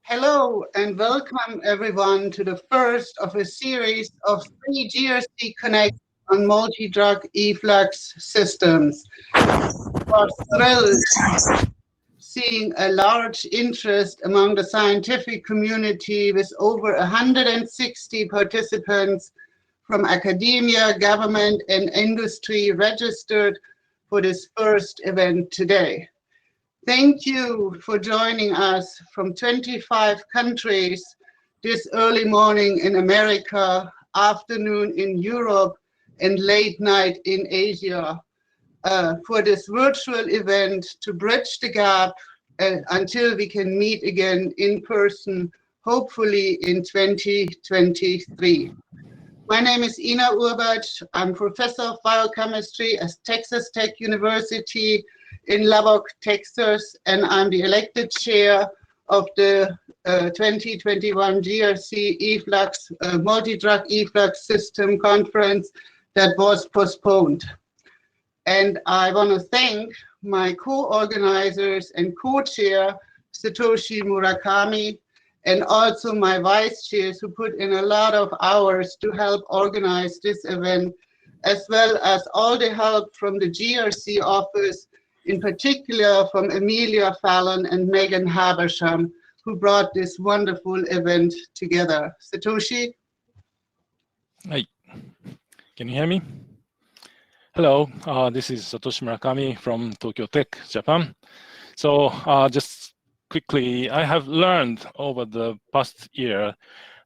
Hello and welcome everyone to the first of a series of 3 GRC Connect on multi-drug efflux systems. We're thrilled seeing a large interest among the scientific community with over 160 participants from academia, government, and industry registered for this first event today. Thank you for joining us from 25 countries this early morning in America, afternoon in Europe, and late night in Asia for this virtual event to bridge the gap until we can meet again in person, hopefully in 2023. My name is Ina Urbach. I'm professor of biochemistry at Texas Tech University in Lubbock, Texas, and I'm the elected chair of the 2021 GRC Efflux multi-drug efflux system conference that was postponed. And I want to thank my co-organizers and co-chair, Satoshi Murakami, and also my vice chairs who put in a lot of hours to help organize this event, as well as all the help from the GRC office, in particular from Amelia Fallon and Megan Habersham, who brought this wonderful event together. Satoshi? Hi, can you hear me? Hello, this is Satoshi Murakami from Tokyo Tech, Japan. So just quickly, I have learned over the past year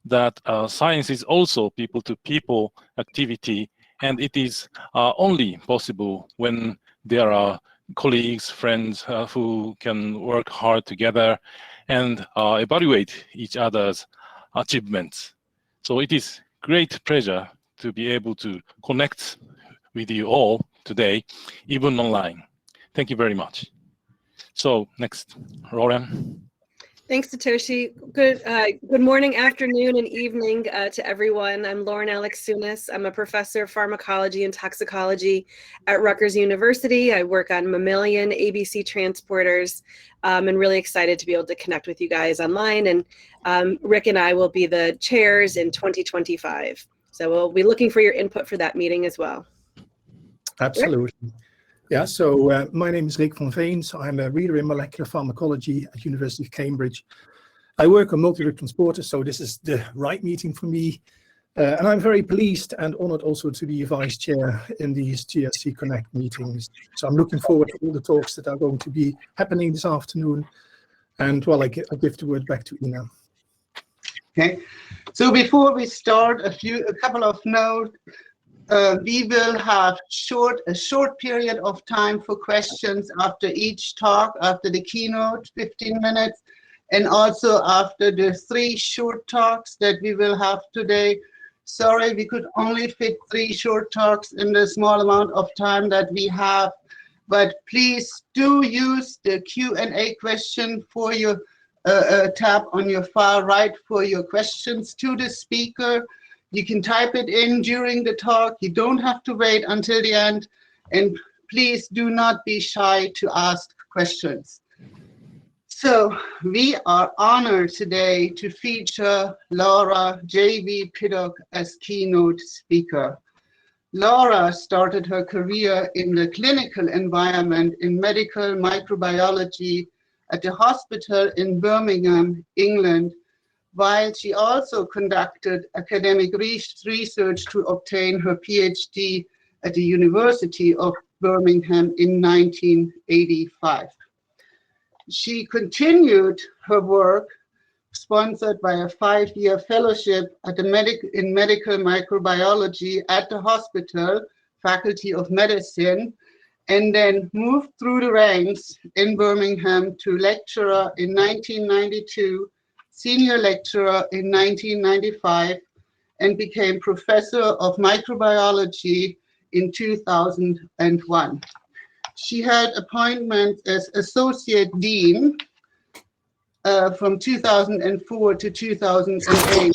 that science is also people-to-people activity, and it is only possible when there are colleagues, friends who can work hard together and evaluate each other's achievements. So it is great pleasure to be able to connect with you all today, even online. Thank you very much. So next, Lauren. Thanks, Satoshi. Good morning, afternoon, and evening to everyone. I'm Lauren Alexunas. I'm a professor of pharmacology and toxicology at Rutgers University. I work on mammalian ABC transporters, and really excited to be able to connect with you guys online. And Rick and I will be the chairs in 2025. So we'll be looking for your input for that meeting as well. Absolutely. Rick? Yeah, so my name is Rick van Veens. I'm a reader in molecular pharmacology at University of Cambridge. I work on multi-drug transporters, so this is the right meeting for me. And I'm very pleased and honored also to be vice chair in these GRC Connect meetings. So I'm looking forward to all the talks that are going to be happening this afternoon. And well, I give the word back to Ina. Okay, so before we start, a couple of notes. We will have a short period of time for questions after each talk, after the keynote, 15 minutes, and also after the 3 short talks that we will have today. Sorry, we could only fit 3 short talks in the small amount of time that we have, but please do use the Q&A question for your tab on your far right for your questions to the speaker. You can type it in during the talk. You don't have to wait until the end. And please do not be shy to ask questions. So we are honored today to feature Laura J.V. Piddock as keynote speaker. Laura started her career in the clinical environment in medical microbiology at the hospital in Birmingham, England, while she also conducted academic research to obtain her PhD at the University of Birmingham in 1985. She continued her work, sponsored by a 5-year fellowship at in medical microbiology at the hospital, Faculty of Medicine, and then moved through the ranks in Birmingham to lecturer in 1992, senior lecturer in 1995, and became professor of microbiology in 2001. She had appointments as associate dean from 2004 to 2008,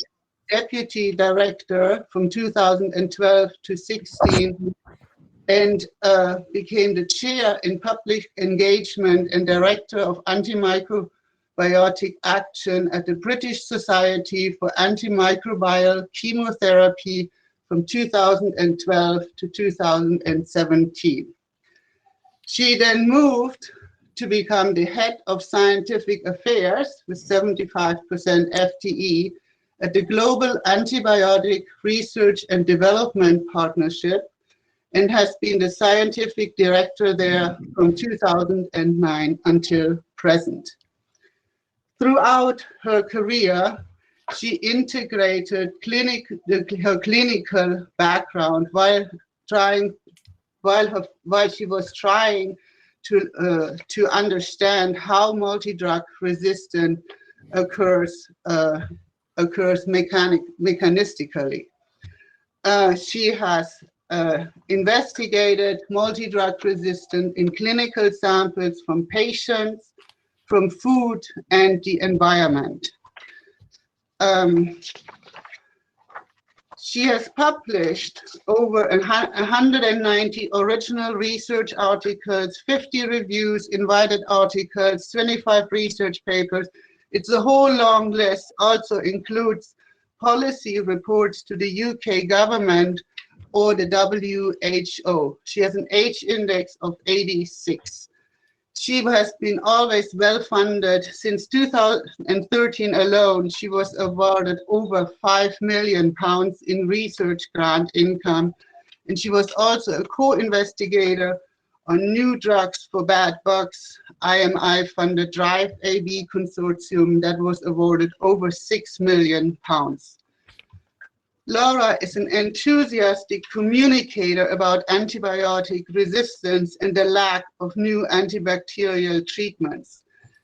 deputy director from 2012 to 16, and became the chair in public engagement and director of antimicrobial antibiotic action at the British Society for Antimicrobial Chemotherapy from 2012 to 2017. She then moved to become the head of scientific affairs with 75% FTE at the Global Antibiotic Research and Development Partnership, and has been the scientific director there from 2009 until present. Throughout her career, she integrated her clinical background while she was trying to understand how multi-drug resistance occurs mechanistically. She has investigated multi-drug resistance in clinical samples from patients, from food, and the environment. She has published over 190 original research articles, 50 reviews, invited articles, 25 research papers. It's a whole long list. Also includes policy reports to the UK government or the WHO. She has an H index of 86. She has been always well-funded. Since 2013 alone, she was awarded over £5 million in research grant income. And she was also a co-investigator on new drugs for bad bugs, IMI-funded DRIVE AB consortium that was awarded over £6 million. Laura is an enthusiastic communicator about antibiotic resistance and the lack of new antibacterial treatments.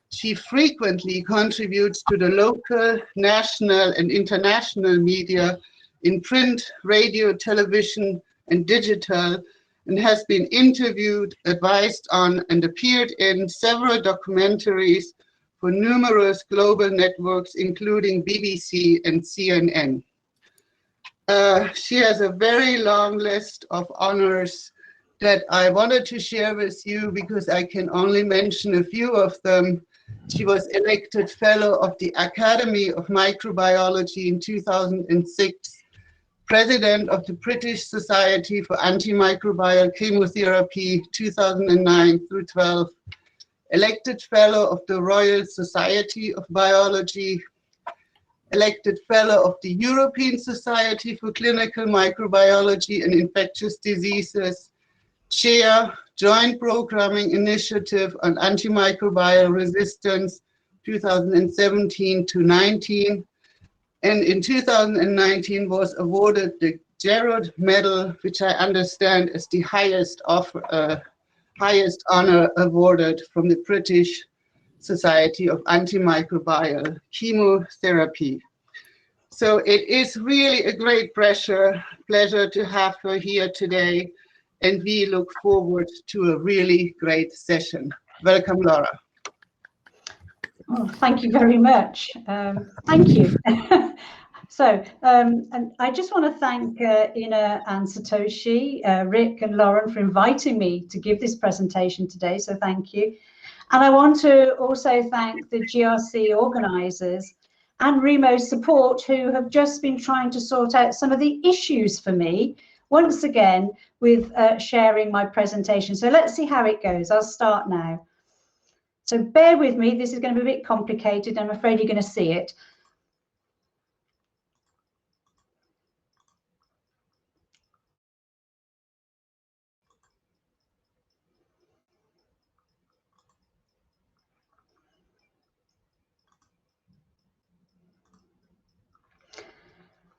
She frequently contributes to the local, national, and international media in print, radio, television, and digital, and has been interviewed, advised on, and appeared in several documentaries for numerous global networks, including BBC and CNN. She has a very long list of honors that I wanted to share with you because I can only mention a few of them. She was elected Fellow of the Academy of Microbiology in 2006, President of the British Society for Antimicrobial Chemotherapy 2009 through 12, elected Fellow of the Royal Society of Biology, elected Fellow of the European Society for Clinical Microbiology and Infectious Diseases, Chair, Joint Programming Initiative on Antimicrobial Resistance 2017 to 19, and in 2019 was awarded the Gerard Medal, which I understand is the highest honor awarded from the British Society of Antimicrobial Chemotherapy. So it is really a great pleasure to have her here today, and we look forward to a really great session. Welcome, Laura. Oh, thank you very much. Thank you. And I just want to thank Ina and Satoshi, Rick and Lauren for inviting me to give this presentation today, so thank you. And I want to also thank the GRC organisers and Remo's support, who have just been trying to sort out some of the issues for me, once again, with sharing my presentation. So let's see how it goes. I'll start now. So bear with me, this is going to be a bit complicated. I'm afraid you're going to see it.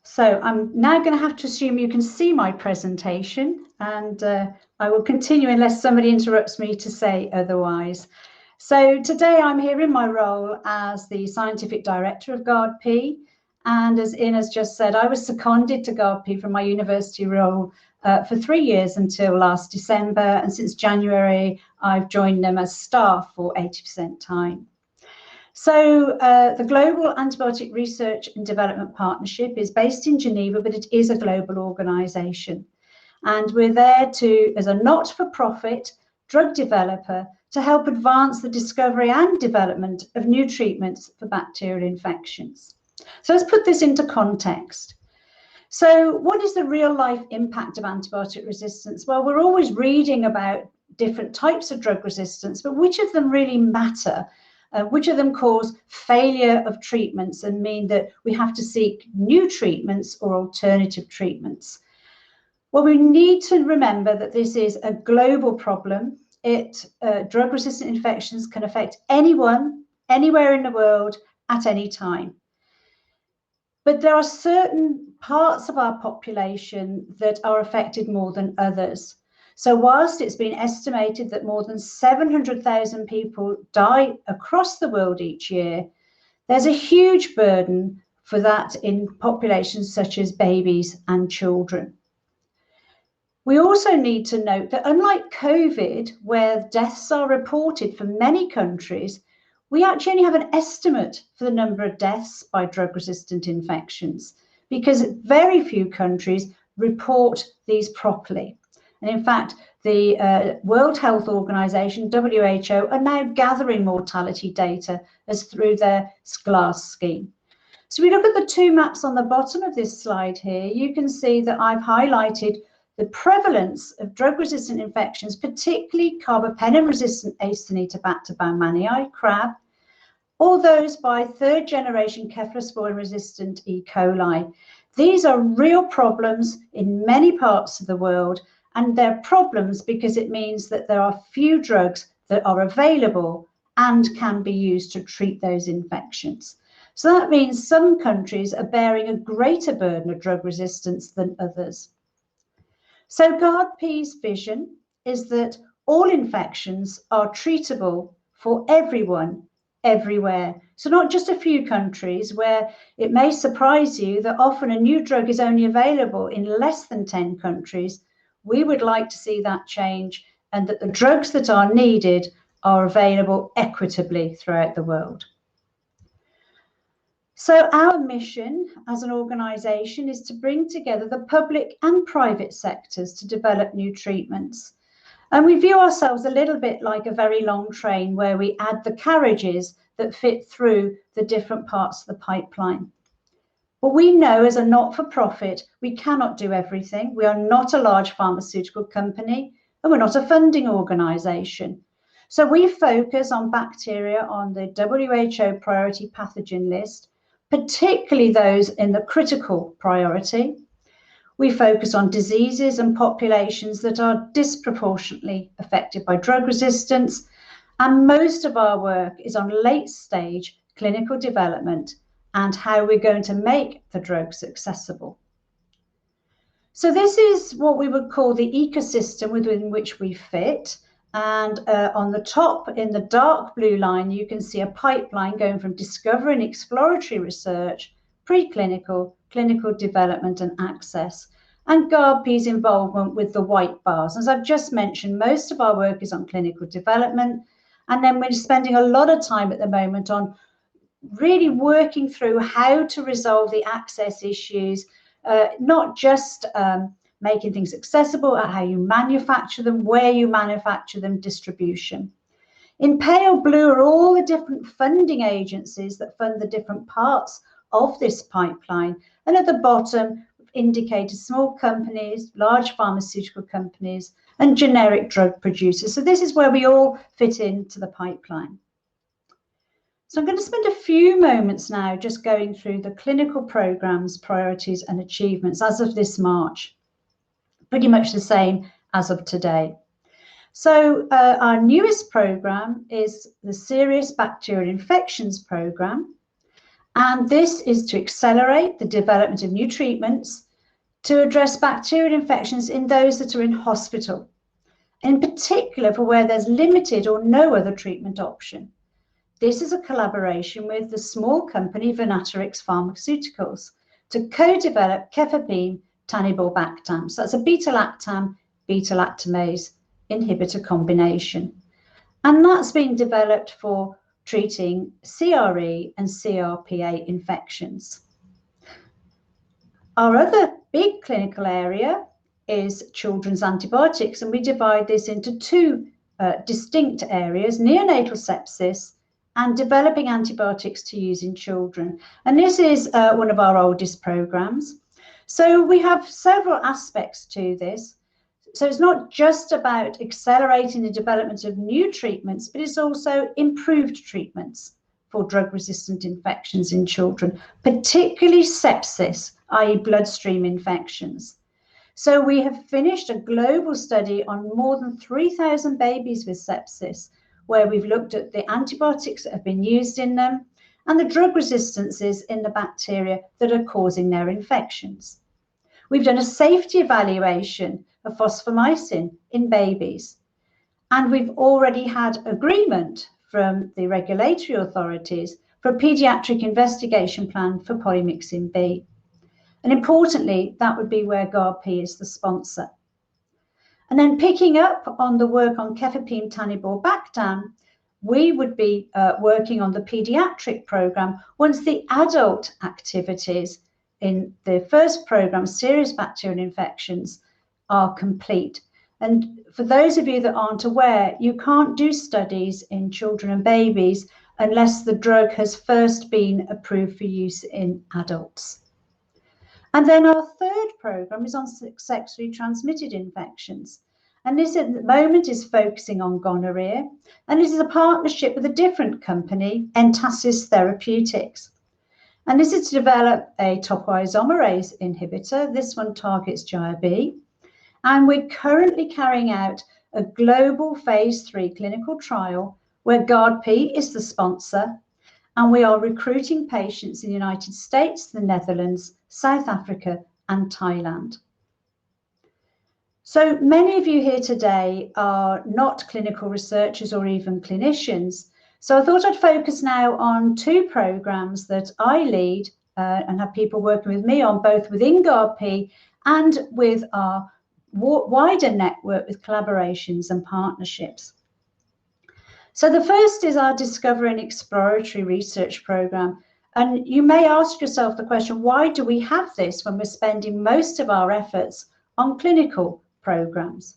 So I'm now going to have to assume you can see my presentation, and I will continue unless somebody interrupts me to say otherwise. So today I'm here in my role as the Scientific Director of GARDP, and as Ina's just said, I was seconded to GARDP from my university role for 3 years until last December, and since January I've joined them as staff for 80% time. So the Global Antibiotic Research and Development Partnership is based in Geneva, but it is a global organisation. And we're there to, as a not-for-profit drug developer to help advance the discovery and development of new treatments for bacterial infections. So let's put this into context. So what is the real life impact of antibiotic resistance? Well, we're always reading about different types of drug resistance, but which of them really matter? Which of them cause failure of treatments and mean that we have to seek new treatments or alternative treatments? Well, we need to remember that this is a global problem. Drug-resistant infections can affect anyone, anywhere in the world, at any time. But there are certain parts of our population that are affected more than others. So whilst it's been estimated that more than 700,000 people die across the world each year, there's a huge burden for that in populations such as babies and children. We also need to note that unlike COVID, where deaths are reported for many countries, we actually only have an estimate for the number of deaths by drug-resistant infections because very few countries report these properly. And in fact, the World Health Organization, WHO, are now gathering mortality data as through their GRC scheme. So we look at the two maps on the bottom of this slide here, you can see that I've highlighted the prevalence of drug-resistant infections, particularly carbapenem-resistant Acinetobacter baumannii, CRAB, or those by third-generation cephalosporin-resistant E. coli. These are real problems in many parts of the world, and they're problems because it means that there are few drugs that are available and can be used to treat those infections. So that means some countries are bearing a greater burden of drug resistance than others. So GARD-P's vision is that all infections are treatable for everyone, everywhere. So not just a few countries where it may surprise you that often a new drug is only available in less than 10 countries. We would like to see that change and that the drugs that are needed are available equitably throughout the world. So our mission as an organisation is to bring together the public and private sectors to develop new treatments. And we view ourselves a little bit like a very long train where we add the carriages that fit through the different parts of the pipeline. But we know as a not-for-profit, we cannot do everything. We are not a large pharmaceutical company and we're not a funding organisation. So we focus on bacteria on the WHO priority pathogen list, particularly those in the critical priority. We focus on diseases and populations that are disproportionately affected by drug resistance, and most of our work is on late-stage clinical development and how we're going to make the drugs accessible. So this is what we would call the ecosystem within which we fit. And on the top, in the dark blue line, you can see a pipeline going from discovery and exploratory research, preclinical, clinical development and access, and GARD-P's involvement with the white bars. As I've just mentioned, most of our work is on clinical development, and then we're spending a lot of time at the moment on really working through how to resolve the access issues, not just making things accessible, at how you manufacture them, where you manufacture them, distribution. In pale blue are all the different funding agencies that fund the different parts of this pipeline. And at the bottom, indicated small companies, large pharmaceutical companies, and generic drug producers. So this is where we all fit into the pipeline. So I'm going to spend a few moments now just going through the clinical programs, priorities, and achievements as of this March. Pretty much the same as of today. So our newest program is the Serious Bacterial Infections Program. And this is to accelerate the development of new treatments to address bacterial infections in those that are in hospital, in particular for where there's limited or no other treatment option. This is a collaboration with the small company Venatorix Pharmaceuticals to co-develop cefepime taniborbactam. So that's a beta-lactam, beta-lactamase inhibitor combination. And that's been developed for treating CRE and CRPA infections. Our other big clinical area is children's antibiotics, and we divide this into two distinct areas: neonatal sepsis and developing antibiotics to use in children. And this is one of our oldest programs. So we have several aspects to this. So it's not just about accelerating the development of new treatments, but it's also improved treatments for drug-resistant infections in children, particularly sepsis, i.e. bloodstream infections. So we have finished a global study on more than 3,000 babies with sepsis, where we've looked at the antibiotics that have been used in them and the drug resistances in the bacteria that are causing their infections. We've done a safety evaluation of fosfomycin in babies, and we've already had agreement from the regulatory authorities for a paediatric investigation plan for polymyxin B. And importantly, that would be where GRP is the sponsor. And then picking up on the work on cefepime taniborbactam, we would be working on the paediatric program once the adult activities in the first program, serious bacterial infections, are complete. And for those of you that aren't aware, you can't do studies in children and babies unless the drug has first been approved for use in adults. And then our third program is on sexually transmitted infections. And this at the moment is focusing on gonorrhea. And this is a partnership with a different company, Entasis Therapeutics. And this is to develop a topoisomerase inhibitor. This one targets GIB. And we're currently carrying out a global phase 3 clinical trial where GARD-P is the sponsor. And we are recruiting patients in the United States, the Netherlands, South Africa, and Thailand. So many of you here today are not clinical researchers or even clinicians. So I thought I'd focus now on two programs that I lead and have people working with me on, both within GARD-P and with our wider network with collaborations and partnerships. So the first is our Discovery and Exploratory Research Program. And you may ask yourself the question, why do we have this when we're spending most of our efforts on clinical programs?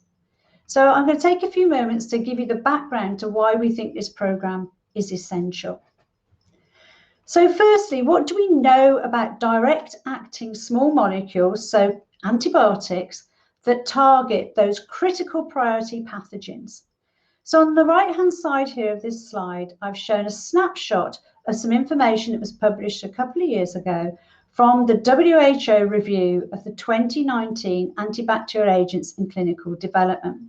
So I'm going to take a few moments to give you the background to why we think this program is essential. So firstly, what do we know about direct acting small molecules, so antibiotics, that target those critical priority pathogens? So on the right-hand side here of this slide, I've shown a snapshot of some information that was published a couple of years ago from the WHO review of the 2019 antibacterial agents in clinical development.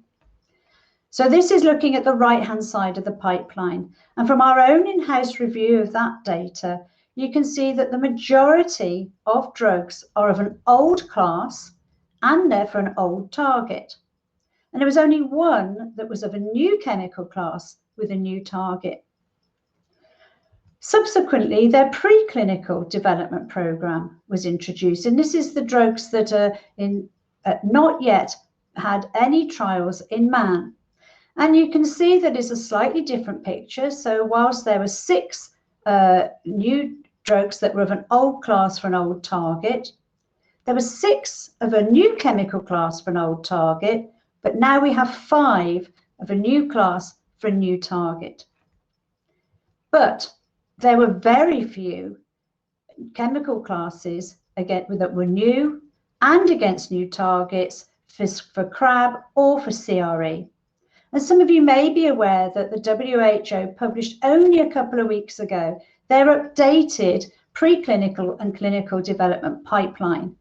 So this is looking at the right-hand side of the pipeline. And from our own in-house review of that data, you can see that the majority of drugs are of an old class and therefore an old target. And there was only one that was of a new chemical class with a new target. Subsequently, their preclinical development program was introduced, and this is the drugs that are not yet had any trials in man. And you can see that it's a slightly different picture. So whilst there were 6 new drugs that were of an old class for an old target, there were 6 of a new chemical class for an old target, but now we have 5 of a new class for a new target. But there were very few chemical classes again that were new and against new targets for CRAB or for CRE. And some of you may be aware that the WHO published only a couple of weeks ago their updated preclinical and clinical development pipeline.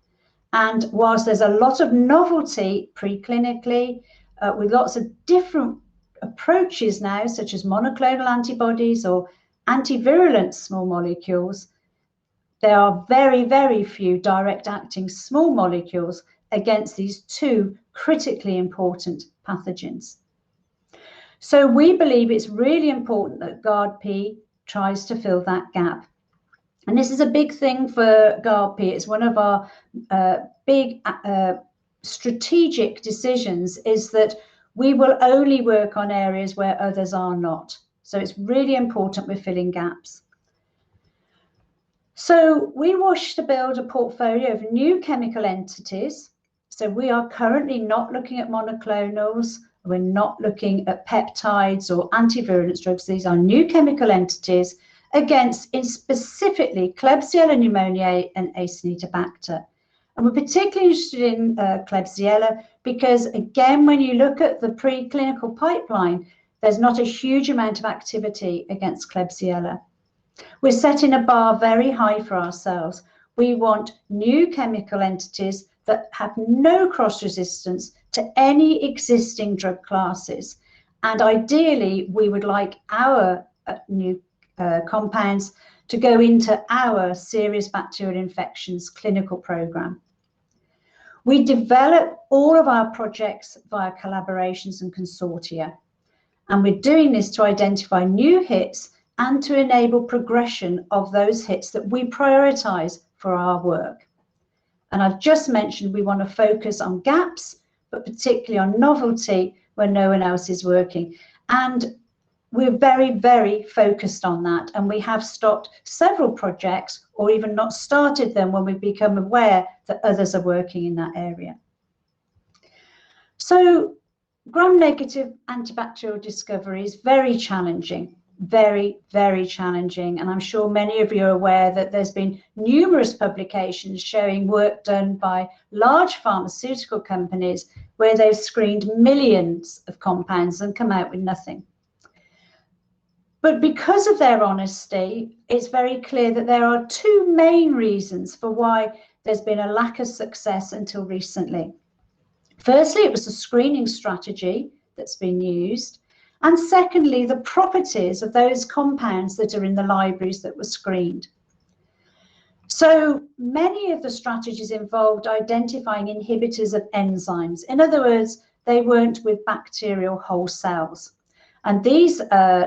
And whilst there's a lot of novelty preclinically with lots of different approaches now, such as monoclonal antibodies or antivirulent small molecules, there are very, very few direct acting small molecules against these 2 critically important pathogens. So we believe it's really important that GARD-P tries to fill that gap. And this is a big thing for GARD-P. It's one of our big strategic decisions, is that we will only work on areas where others are not. So it's really important we're filling gaps. So we wish to build a portfolio of new chemical entities. So we are currently not looking at monoclonals We're not looking at peptides or antivirulence drugs. These are new chemical entities against specifically Klebsiella pneumoniae and Acinetobacter. And we're particularly interested in Klebsiella because, again, when you look at the preclinical pipeline, there's not a huge amount of activity against Klebsiella. We're setting a bar very high for ourselves. We want new chemical entities that have no cross-resistance to any existing drug classes. And ideally, we would like our new compounds to go into our serious bacterial infections clinical program. We develop all of our projects via collaborations and consortia. And we're doing this to identify new hits and to enable progression of those hits that we prioritize for our work. And I've just mentioned we want to focus on gaps, but particularly on novelty where no one else is working. And we're very, very focused on that. And we have stopped several projects or even not started them when we become aware that others are working in that area. So gram-negative antibacterial discovery is very challenging, very, very challenging. And I'm sure many of you are aware that there's been numerous publications showing work done by large pharmaceutical companies where they've screened millions of compounds and come out with nothing. But because of their honesty, it's very clear that there are two main reasons for why there's been a lack of success until recently. Firstly, it was the screening strategy that's been used. And secondly, the properties of those compounds that are in the libraries that were screened. So many of the strategies involved identifying inhibitors of enzymes. In other words, they weren't with bacterial whole cells. And these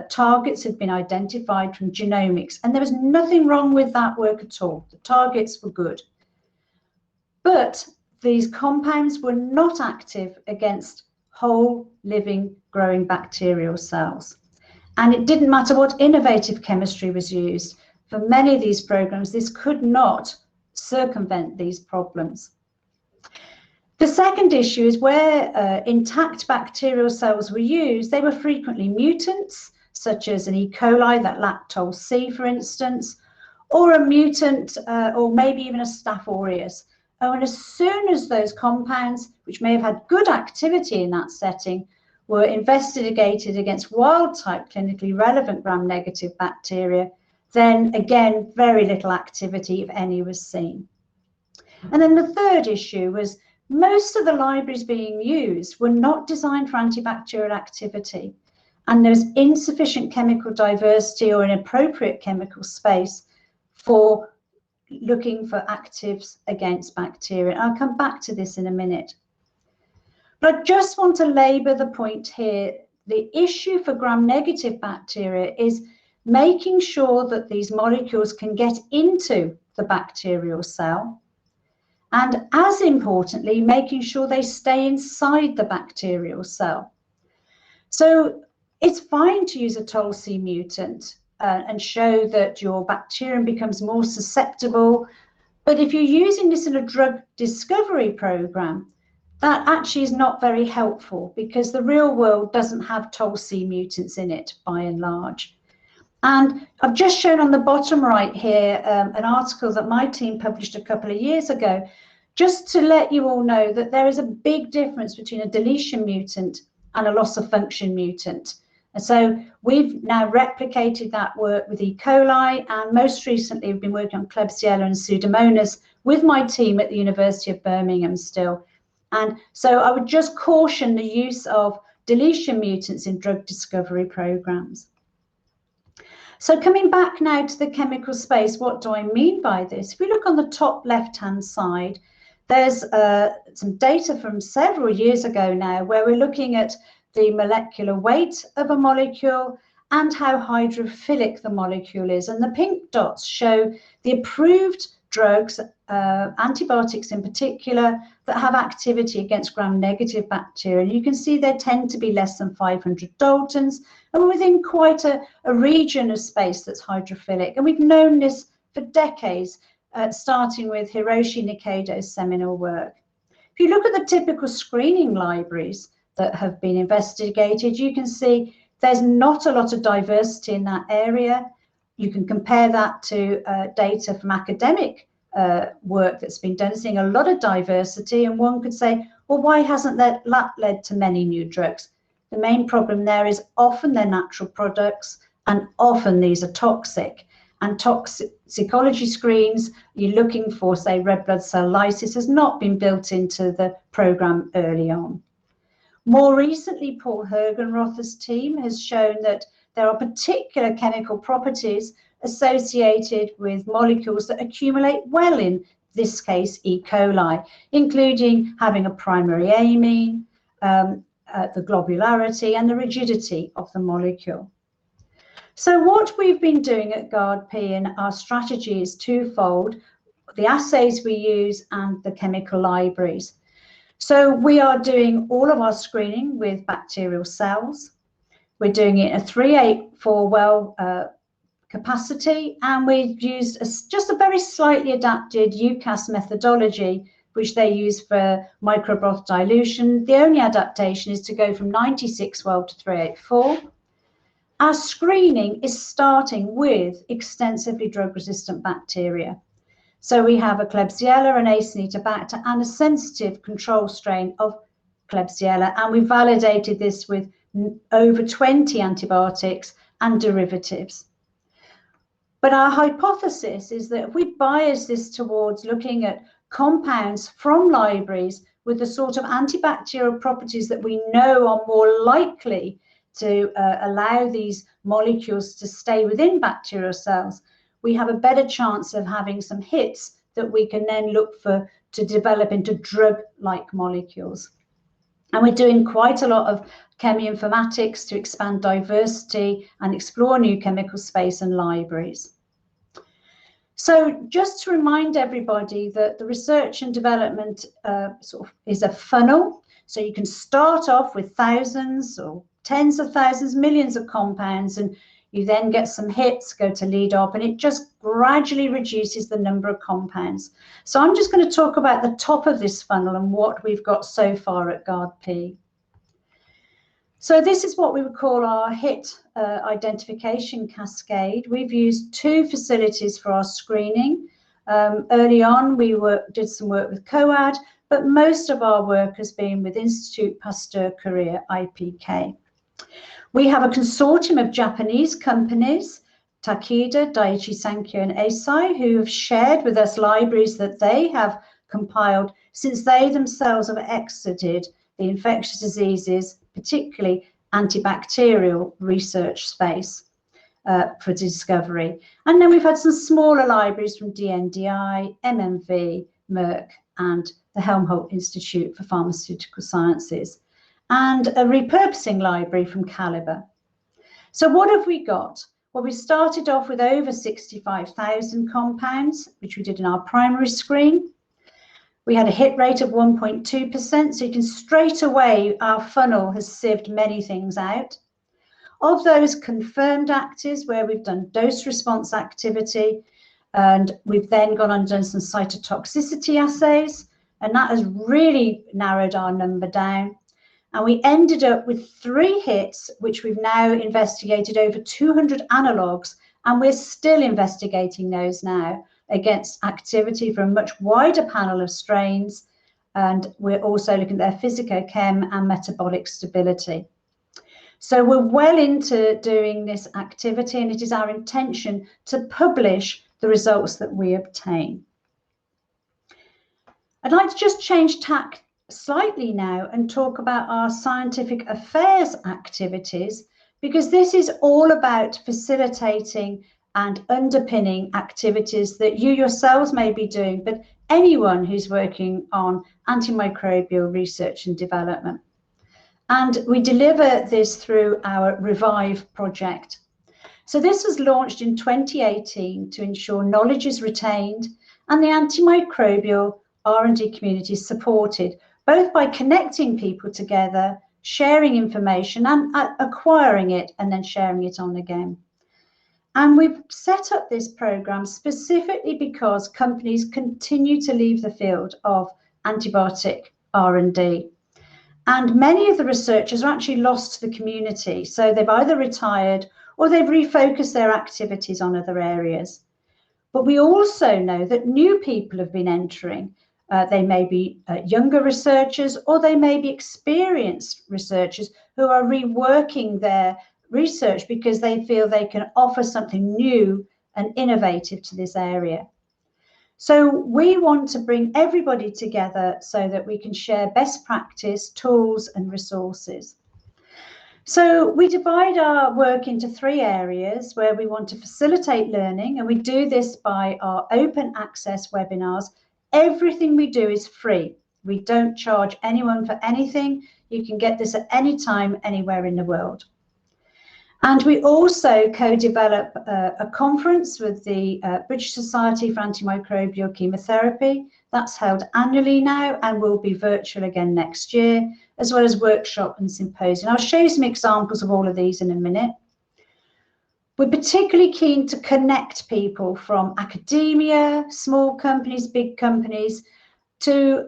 targets had been identified from genomics, and there was nothing wrong with that work at all. The targets were good. But these compounds were not active against whole, living, growing bacterial cells. And it didn't matter what innovative chemistry was used. For many of these programs, this could not circumvent these problems. The second issue is where intact bacterial cells were used, they were frequently mutants, such as an E. coli that lacked Tol-C, for instance, or a mutant, or maybe even a Staph aureus. Oh, and as soon as those compounds, which may have had good activity in that setting, were investigated against wild-type clinically relevant gram-negative bacteria, then again, very little activity, if any, was seen. And then the third issue was most of the libraries being used were not designed for antibacterial activity, and there's insufficient chemical diversity or inappropriate chemical space for looking for actives against bacteria. I'll come back to this in a minute. But I just want to labour the point here. The issue for gram-negative bacteria is making sure that these molecules can get into the bacterial cell, and as importantly, making sure they stay inside the bacterial cell. So it's fine to use a Tol-C mutant and show that your bacterium becomes more susceptible. But if you're using this in a drug discovery program, that actually is not very helpful because the real world doesn't have Tol-C mutants in it by and large. And I've just shown on the bottom right here an article that my team published a couple of years ago, just to let you all know that there is a big difference between a deletion mutant and a loss of function mutant. And so we've now replicated that work with E. coli, and most recently we've been working on Klebsiella and Pseudomonas with my team at the University of Birmingham still. And so I would just caution the use of deletion mutants in drug discovery programs. So coming back now to the chemical space, what do I mean by this? If we look on the top left-hand side, there's some data from several years ago now where we're looking at the molecular weight of a molecule and how hydrophilic the molecule is. And the pink dots show the approved drugs, antibiotics in particular, that have activity against gram-negative bacteria. And you can see they tend to be less than 500 Daltons, and we're within quite a region of space that's hydrophilic. And we've known this for decades, starting with Hiroshi Nikado's seminal work. If you look at the typical screening libraries, that have been investigated, you can see there's not a lot of diversity in that area. You can compare that to data from academic work that's been done, seeing a lot of diversity, and one could say, well, why hasn't that led to many new drugs? The main problem there is often they're natural products, and often these are toxic. And toxicology screens, you're looking for, say, red blood cell lysis, has not been built into the program early on. More recently, Paul Hergenrother's team has shown that there are particular chemical properties associated with molecules that accumulate well in this case E. coli, including having a primary amine, the globularity and the rigidity of the molecule. So what we've been doing at GARD-P in our strategy is twofold: the assays we use and the chemical libraries. So we are doing all of our screening with bacterial cells. We're doing it in a 384 well capacity, and we've used just a very slightly adapted UCAS methodology, which they use for microbroth dilution. The only adaptation is to go from 96 well to 384. Our screening is starting with extensively drug-resistant bacteria. So we have a Klebsiella, an Acinetobacter, and a sensitive control strain of Klebsiella, and we validated this with over 20 antibiotics and derivatives. But our hypothesis is that if we bias this towards looking at compounds from libraries with the sort of antibacterial properties that we know are more likely to allow these molecules to stay within bacterial cells, we have a better chance of having some hits that we can then look for to develop into drug-like molecules. And we're doing quite a lot of cheminformatics to expand diversity and explore new chemical space and libraries. So just to remind everybody that the research and development sort of is a funnel. So you can start off with thousands or tens of thousands, millions of compounds, and you then get some hits, go to lead op, and it just gradually reduces the number of compounds. So I'm just going to talk about the top of this funnel and what we've got so far at GARD-P. So this is what we would call our hit identification cascade. We've used two facilities for our screening. Early on, we did some work with COAD, but most of our work has been with Institut Pasteur Korea, IPK. We have a consortium of Japanese companies, Takeda, Daiichi Sankyo and Eisai, who have shared with us libraries that they have compiled since they themselves have exited the infectious diseases, particularly antibacterial research space for discovery. And then we've had some smaller libraries from DNDi, MMV, Merck, and the Helmholtz Institute for Pharmaceutical Sciences, and a repurposing library from Caliber. So what have we got? Well, we started off with over 65,000 compounds, which we did in our primary screen. We had a hit rate of 1.2%, so you can straight away, our funnel has sieved many things out. Of those confirmed actives, where we've done dose response activity, and we've then gone on and done some cytotoxicity assays, and that has really narrowed our number down. And we ended up with 3 hits, which we've now investigated over 200 analogues, and we're still investigating those now against activity for a much wider panel of strains, and we're also looking at their physicochem and metabolic stability. So we're well into doing this activity, and it is our intention to publish the results that we obtain. I'd like to just change tack slightly now and talk about our scientific affairs activities, because this is all about facilitating and underpinning activities that you yourselves may be doing, but anyone who's working on antimicrobial research and development. And we deliver this through our Revive project. So this was launched in 2018 to ensure knowledge is retained and the antimicrobial R&D community is supported, both by connecting people together, sharing information and acquiring it and then sharing it on again. And we've set up this program specifically because companies continue to leave the field of antibiotic R&D. And many of the researchers are actually lost to the community. So they've either retired or they've refocused their activities on other areas. But we also know that new people have been entering. They may be younger researchers, or they may be experienced researchers who are reworking their research because they feel they can offer something new and innovative to this area. So we want to bring everybody together so that we can share best practice, tools and resources. So we divide our work into 3 areas where we want to facilitate learning, and we do this by our open access webinars. Everything we do is free. We don't charge anyone for anything. You can get this at any time, anywhere in the world. And we also co-develop a conference with the British Society for Antimicrobial Chemotherapy. That's held annually now and will be virtual again next year, as well as workshop and symposium. I'll show you some examples of all of these in a minute. We're particularly keen to connect people from academia, small companies, big companies, to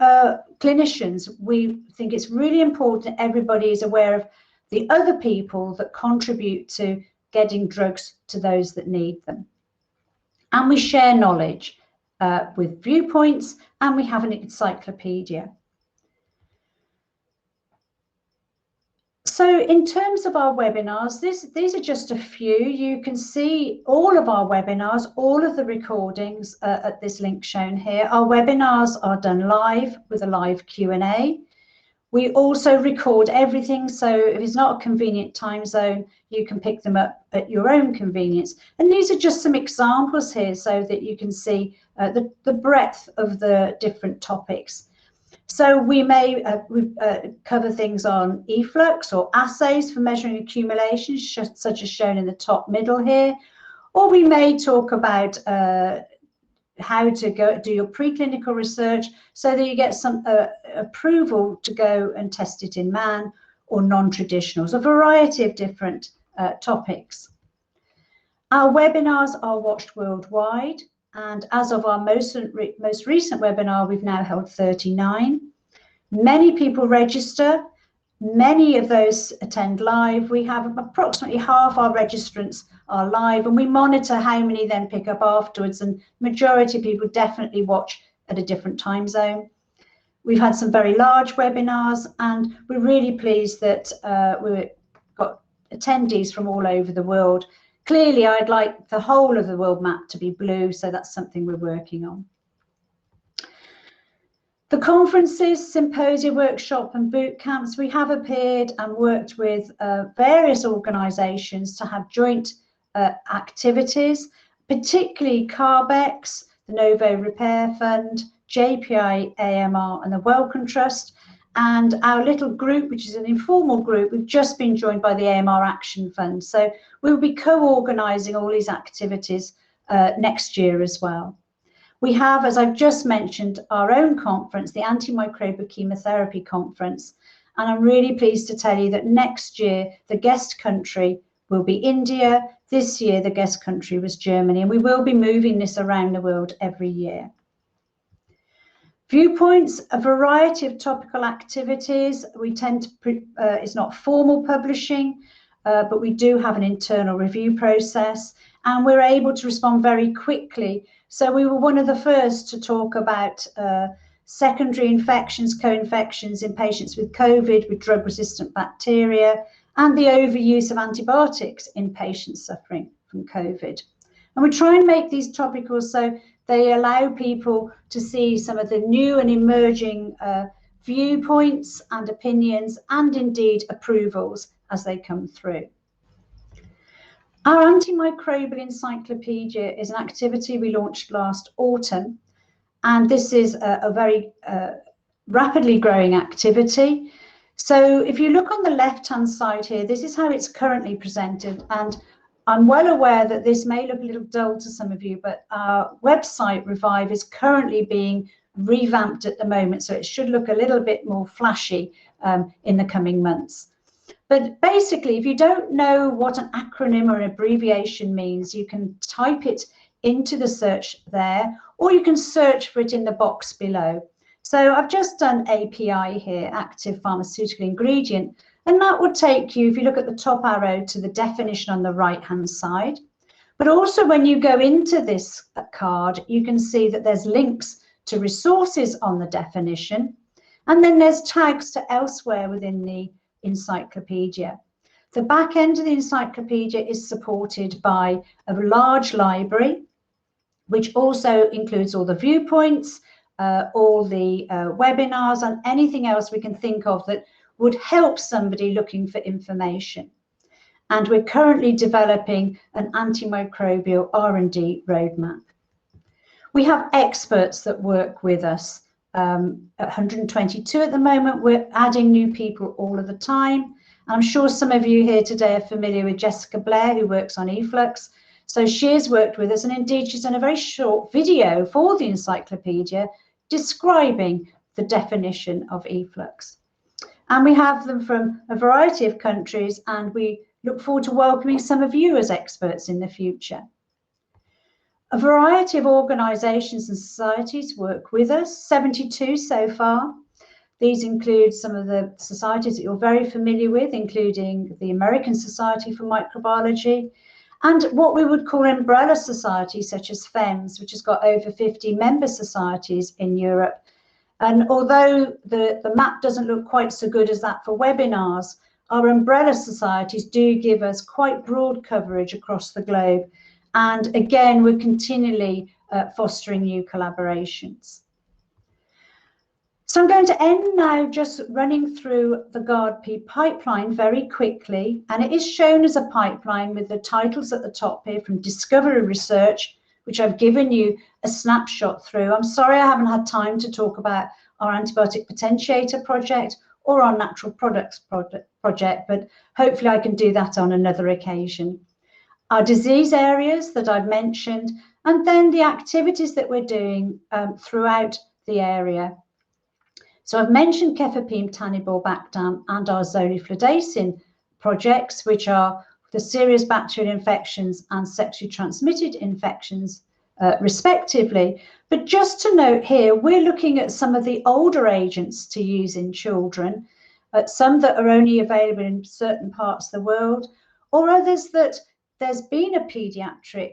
clinicians. We think it's really important everybody is aware of the other people that contribute to getting drugs to those that need them. And we share knowledge with viewpoints, and we have an encyclopedia. So in terms of our webinars, these are just a few. You can see all of our webinars, all of the recordings at this link shown here. Our webinars are done live with a live Q&A. We also record everything, so if it's not a convenient time zone, you can pick them up at your own convenience. And these are just some examples here so that you can see the breadth of the different topics. So we may cover things on efflux or assays for measuring accumulations, such as shown in the top middle here, or we may talk about how to go do your preclinical research so that you get some approval to go and test it in man, or non-traditionals, a variety of different topics. Our webinars are watched worldwide, and as of our most recent webinar, we've now held 39. Many people register. Many of those attend live. We have approximately half our registrants are live, and we monitor how many then pick up afterwards, and majority of people definitely watch at a different time zone. We've had some very large webinars, and we're really pleased that we've got attendees from all over the world. Clearly, I'd like the whole of the world map to be blue, so that's something we're working on. The conferences, symposia, workshop and boot camps, we have appeared and worked with various organisations to have joint activities, particularly CARBEX, the Novo Repair Fund, JPI AMR and the Wellcome Trust, and our little group, which is an informal group, we've just been joined by the AMR Action Fund. So we'll be co-organising all these activities next year as well. We have, as I've just mentioned, our own conference, the Antimicrobial Chemotherapy Conference, and I'm really pleased to tell you that next year the guest country will be India. This year the guest country was Germany, and we will be moving this around the world every year. Viewpoints, a variety of topical activities. We tend to, it's not formal publishing, but we do have an internal review process, and we're able to respond very quickly. So we were one of the first to talk about secondary infections, co-infections in patients with COVID, with drug-resistant bacteria, and the overuse of antibiotics in patients suffering from COVID. And we try and make these topical so they allow people to see some of the new and emerging viewpoints and opinions, and indeed approvals as they come through. Our antimicrobial encyclopedia is an activity we launched last autumn, and this is a very rapidly growing activity. So if you look on the left-hand side here, this is how it's currently presented, and I'm well aware that this may look a little dull to some of you, but our website Revive is currently being revamped at the moment, so it should look a little bit more flashy in the coming months. But basically, if you don't know what an acronym or an abbreviation means, you can type it into the search there, or you can search for it in the box below. So I've just done API here, active pharmaceutical ingredient, and that would take you, if you look at the top arrow, to the definition on the right-hand side. But also when you go into this card, you can see that there's links to resources on the definition, and then there's tags to elsewhere within the encyclopedia. The back end of the encyclopedia is supported by a large library, which also includes all the viewpoints, all the webinars, and anything else we can think of that would help somebody looking for information. And we're currently developing an antimicrobial R&D roadmap. We have experts that work with us, 122 at the moment. We're adding new people all of the time. I'm sure some of you here today are familiar with Jessica Blair, who works on Efflux. So she has worked with us, and indeed she's done a very short video for the encyclopedia describing the definition of Efflux. And we have them from a variety of countries, and we look forward to welcoming some of you as experts in the future. A variety of organisations and societies work with us, 72 so far. These include some of the societies that you're very familiar with, including the American Society for Microbiology, and what we would call umbrella societies such as FEMS, which has got over 50 member societies in Europe. And although the map doesn't look quite so good as that for webinars, our umbrella societies do give us quite broad coverage across the globe. And again, we're continually fostering new collaborations. So I'm going to end now just running through the GRC pipeline very quickly. And it is shown as a pipeline with the titles at the top here, from discovery research, which I've given you a snapshot through. I'm sorry I haven't had time to talk about our antibiotic potentiator project or our natural products project, but hopefully I can do that on another occasion. Our disease areas that I've mentioned, and then the activities that we're doing throughout the area. So I've mentioned cefepime, taniborbactam, and our zoliflodacin projects, which are the serious bacterial infections and sexually transmitted infections, respectively. But just to note here, we're looking at some of the older agents to use in children, some that are only available in certain parts of the world, or others that there's been a paediatric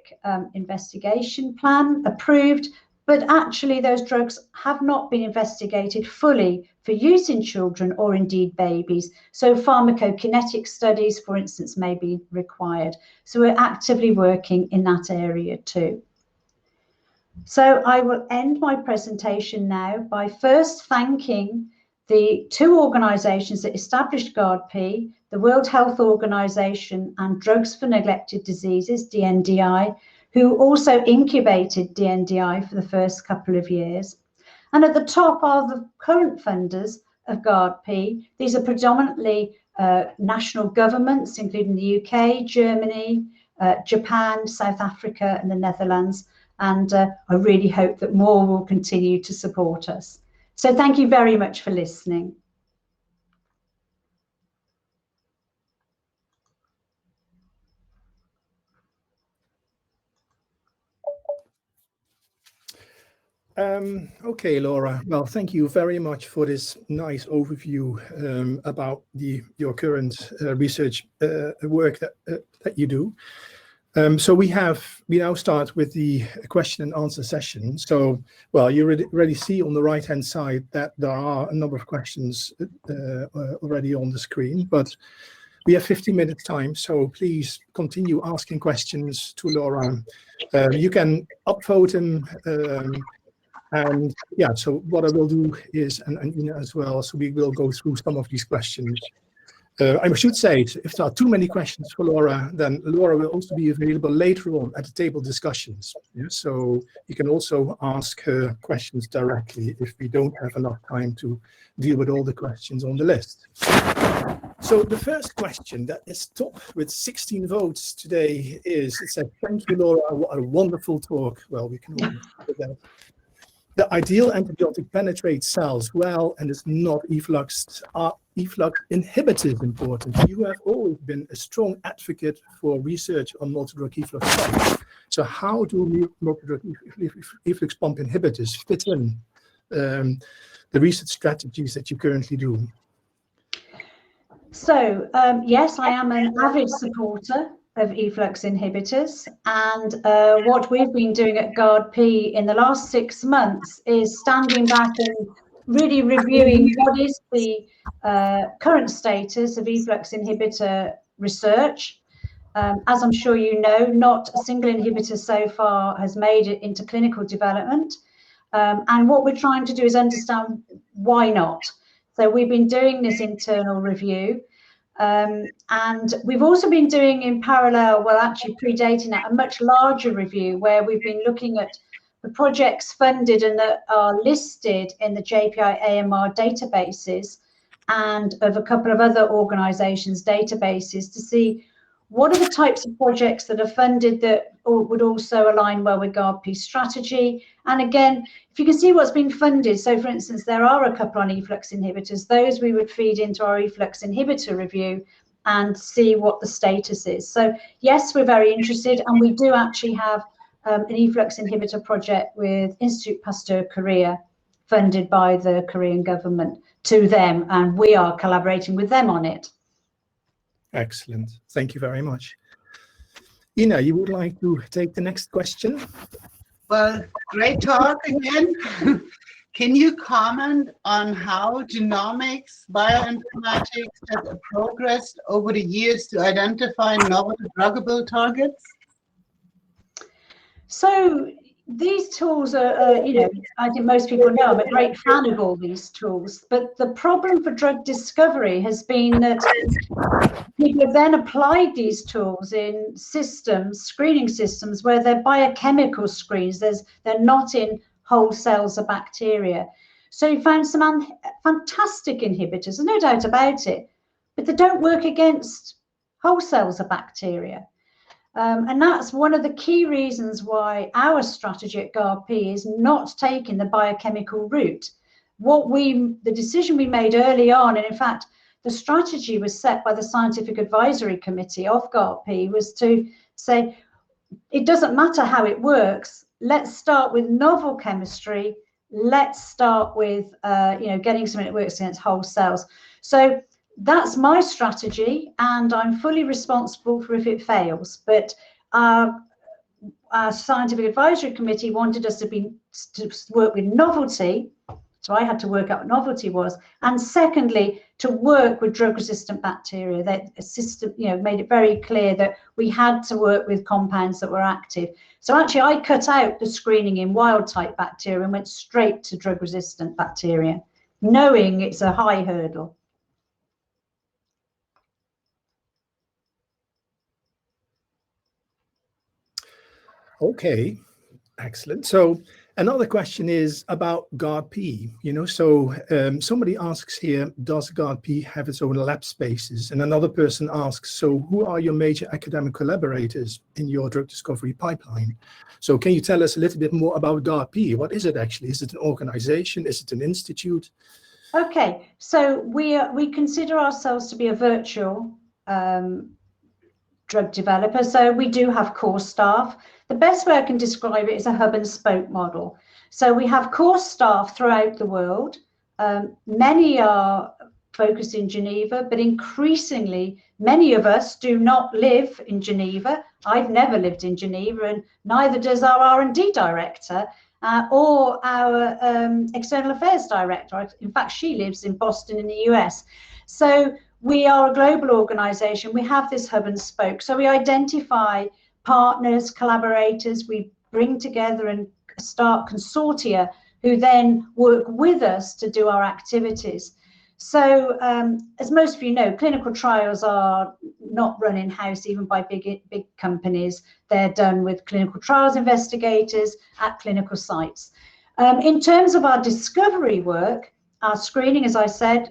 investigation plan approved, but actually those drugs have not been investigated fully for use in children or indeed babies. So pharmacokinetic studies, for instance, may be required. So we're actively working in that area too. So I will end my presentation now by first thanking the two organisations that established GRC, the World Health Organization and Drugs for Neglected Diseases, DNDi, who also incubated DNDi for the first couple of years. And at the top are the current funders of GRC. These are predominantly national governments, including the UK, Germany, Japan, South Africa, and the Netherlands. And I really hope that more will continue to support us. So thank you very much for listening. Okay, Laura. Well, thank you very much for this nice overview about your current research work that you do. So we now start with the question and answer session. So, well, you already see on the right-hand side that there are a number of questions already on the screen, but we have 50 minutes time, so please continue asking questions to Laura. You can upvote them. And yeah, so what I will do is, and Ina as well, so we will go through some of these questions. I should say, if there are too many questions for Laura, then Laura will also be available later on at the table discussions. Yeah? So you can also ask her questions directly if we don't have enough time to deal with all the questions on the list. So the first question that is top with 16 votes today is, it said, "Thank you, Laura, what a wonderful talk." Well, we can all do that. The ideal antibiotic penetrates cells well and is not effluxed. Are efflux inhibitors important? You have always been a strong advocate for research on multidrug efflux pumps. So how do multidrug efflux pump inhibitors fit in? the research strategies that you currently do? So, yes, I am an avid supporter of efflux inhibitors, and what we've been doing at GRP in the last 6 months is standing back and really reviewing what is the current status of efflux inhibitor research. As I'm sure you know, not a single inhibitor so far has made it into clinical development, and what we're trying to do is understand why not. So we've been doing this internal review. And we've also been doing in parallel, well, actually predating that, a much larger review where we've been looking at the projects funded and that are listed in the JPI AMR databases and of a couple of other organizations' databases to see what are the types of projects that are funded that would also align well with GRP's strategy. And again, if you can see what's been funded, so for instance, there are a couple on efflux inhibitors, those we would feed into our efflux inhibitor review and see what the status is. So yes, we're very interested, and we do actually have an efflux inhibitor project with Institute Pasteur Korea, funded by the Korean government to them, and we are collaborating with them on it. Excellent. Thank you very much. Ina, you would like to take the next question? Well, great talk again. Can you comment on how genomics, bioinformatics has progressed over the years to identify novel druggable targets? So these tools are, you know, I think most people know I'm a great fan of all these tools, but the problem for drug discovery has been that people have then applied these tools in systems, screening systems, where they're biochemical screens. They're not in whole cells of bacteria. So you found some fantastic inhibitors, there's no doubt about it, but they don't work against whole cells of bacteria. And that's one of the key reasons why our strategy at GRP is not taking the biochemical route. The decision we made early on, and in fact, the strategy was set by the Scientific Advisory Committee of GRP, was to say, it doesn't matter how it works, let's start with novel chemistry, let's start with getting something that works against whole cells. So that's my strategy, and I'm fully responsible for if it fails. But our Scientific Advisory Committee wanted us to work with novelty, so I had to work out what novelty was, and secondly, to work with drug-resistant bacteria. That system, made it very clear that we had to work with compounds that were active. So actually, I cut out the screening in wild-type bacteria and went straight to drug-resistant bacteria, knowing it's a high hurdle. Okay, excellent. So another question is about GRP. Somebody asks here, does GRP have its own lab spaces? And another person asks, so who are your major academic collaborators in your drug discovery pipeline? So can you tell us a little bit more about GRP? What is it actually? Is it an organization? Is it an institute? Okay, so we consider ourselves to be a virtual drug developer. So we do have core staff. The best way I can describe it is a hub and spoke model. So we have core staff throughout the world. Many are focused in Geneva, but increasingly, many of us do not live in Geneva. I've never lived in Geneva, and neither does our R&D director or our external affairs director. In fact, she lives in Boston in the US. So we are a global organization. We have this hub and spoke. So we identify partners, collaborators, we bring together and start consortia who then work with us to do our activities. So as most of you know, clinical trials are not run in-house even by big companies. They're done with clinical trials investigators at clinical sites. In terms of our discovery work, our screening, as I said,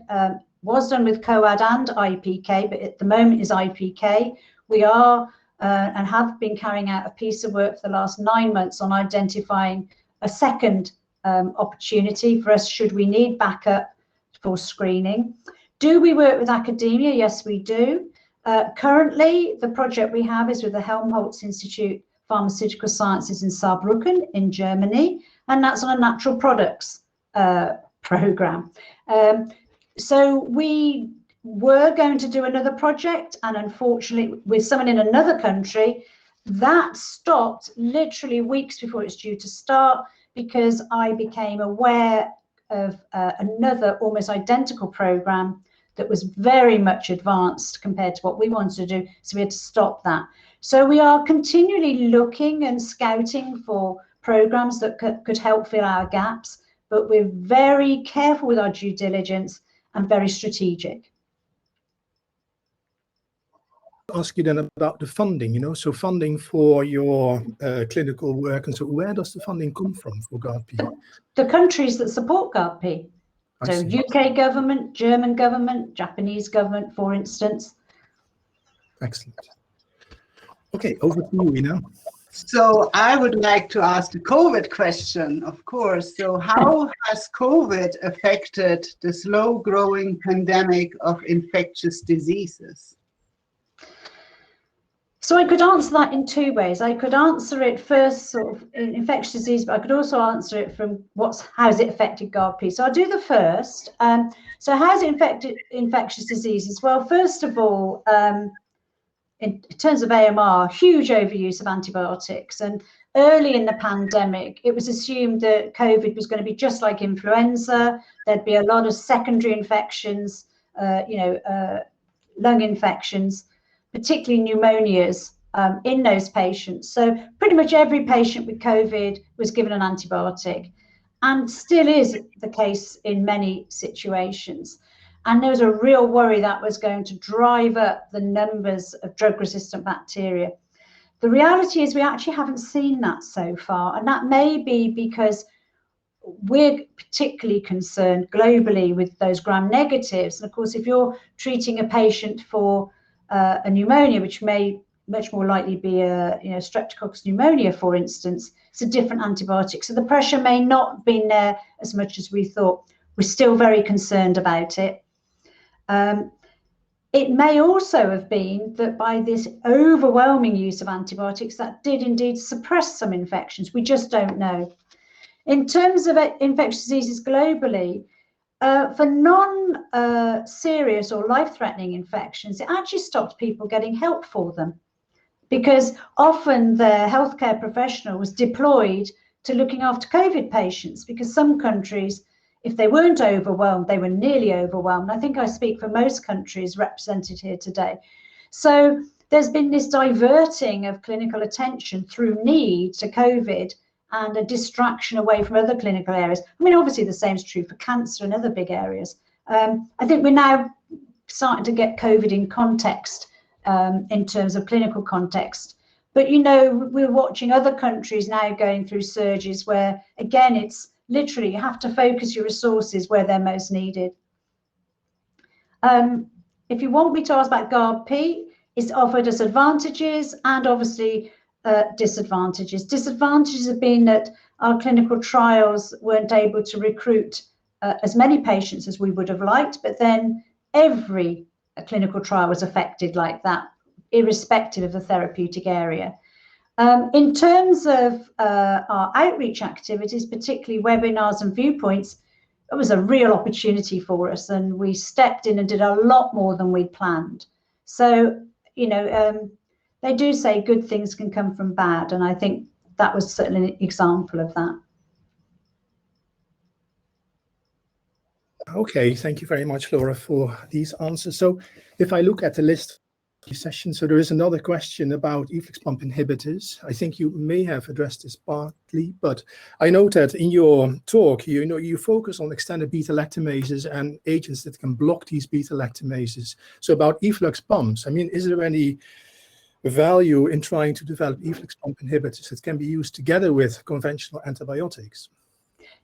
was done with COAD and IPK, but at the moment is IPK. We are and have been carrying out a piece of work for the last 9 months on identifying a second opportunity for us should we need backup for screening. Do we work with academia? Yes, we do. Currently, the project we have is with the Helmholtz Institute Pharmaceutical Sciences in Saarbrücken in Germany, and that's on a natural products program. So we were going to do another project, and unfortunately with someone in another country, that stopped literally weeks before it's due to start, because I became aware of another almost identical program that was very much advanced compared to what we wanted to do, so we had to stop that. So we are continually looking and scouting for programs that could help fill our gaps, but we're very careful with our due diligence and very strategic. Ask you then about the funding, so funding for your clinical work, and so where does the funding come from for GARP? The countries that support GARP, so UK government, German government, Japanese government, for instance. Excellent. Okay, over to you, Ina. So I would like to ask the COVID question, of course. So how has COVID affected the slow-growing pandemic of infectious diseases? So I could answer that in two ways. I could answer it first sort of in infectious disease, but I could also answer it from how's it affected GARP. So I'll do the first. So how's it affected infectious diseases? Well, first of all, in terms of AMR, huge overuse of antibiotics. And early in the pandemic, it was assumed that COVID was going to be just like influenza. There'd be a lot of secondary infections, lung infections, particularly pneumonias in those patients. So pretty much every patient with COVID was given an antibiotic, and still is the case in many situations. And there was a real worry that was going to drive up the numbers of drug-resistant bacteria. The reality is we actually haven't seen that so far, and that may be because we're particularly concerned globally with those gram-negatives. And of course, if you're treating a patient for a pneumonia, which may much more likely be a streptococcus pneumonia, for instance, it's a different antibiotic. So the pressure may not have been there as much as we thought. We're still very concerned about it. It may also have been that by this overwhelming use of antibiotics, that did indeed suppress some infections. We just don't know. In terms of infectious diseases globally, for non-serious or life-threatening infections, it actually stopped people getting help for them, because often the healthcare professional was deployed to looking after COVID patients, because some countries, if they weren't overwhelmed, they were nearly overwhelmed. I think I speak for most countries represented here today. So there's been this diverting of clinical attention through need to COVID, and a distraction away from other clinical areas. I mean, obviously the same is true for cancer and other big areas. I think we're now starting to get COVID in context, in terms of clinical context. But, we're watching other countries now going through surges where, again, it's literally you have to focus your resources where they're most needed. If you want me to ask about GARP, it's offered us advantages and obviously disadvantages. Disadvantages have been that our clinical trials weren't able to recruit as many patients as we would have liked, but then every clinical trial was affected like that, irrespective of the therapeutic area. In terms of our outreach activities, particularly webinars and viewpoints, it was a real opportunity for us, and we stepped in and did a lot more than we'd planned. So, they do say good things can come from bad, and I think that was certainly an example of that. Okay, thank you very much, Laura, for these answers. So if I look at the list of sessions, so there is another question about efflux pump inhibitors. I think you may have addressed this partly, but I note that in your talk, you focus on extended beta-lactamases and agents that can block these beta-lactamases. So about efflux pumps, I mean, is there any value in trying to develop efflux pump inhibitors that can be used together with conventional antibiotics?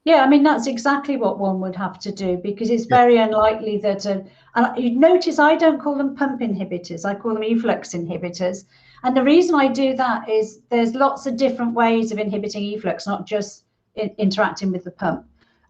Yeah, I mean, that's exactly what one would have to do, because it's very unlikely that, and you notice I don't call them pump inhibitors, I call them efflux inhibitors. And the reason I do that is there's lots of different ways of inhibiting efflux, not just interacting with the pump.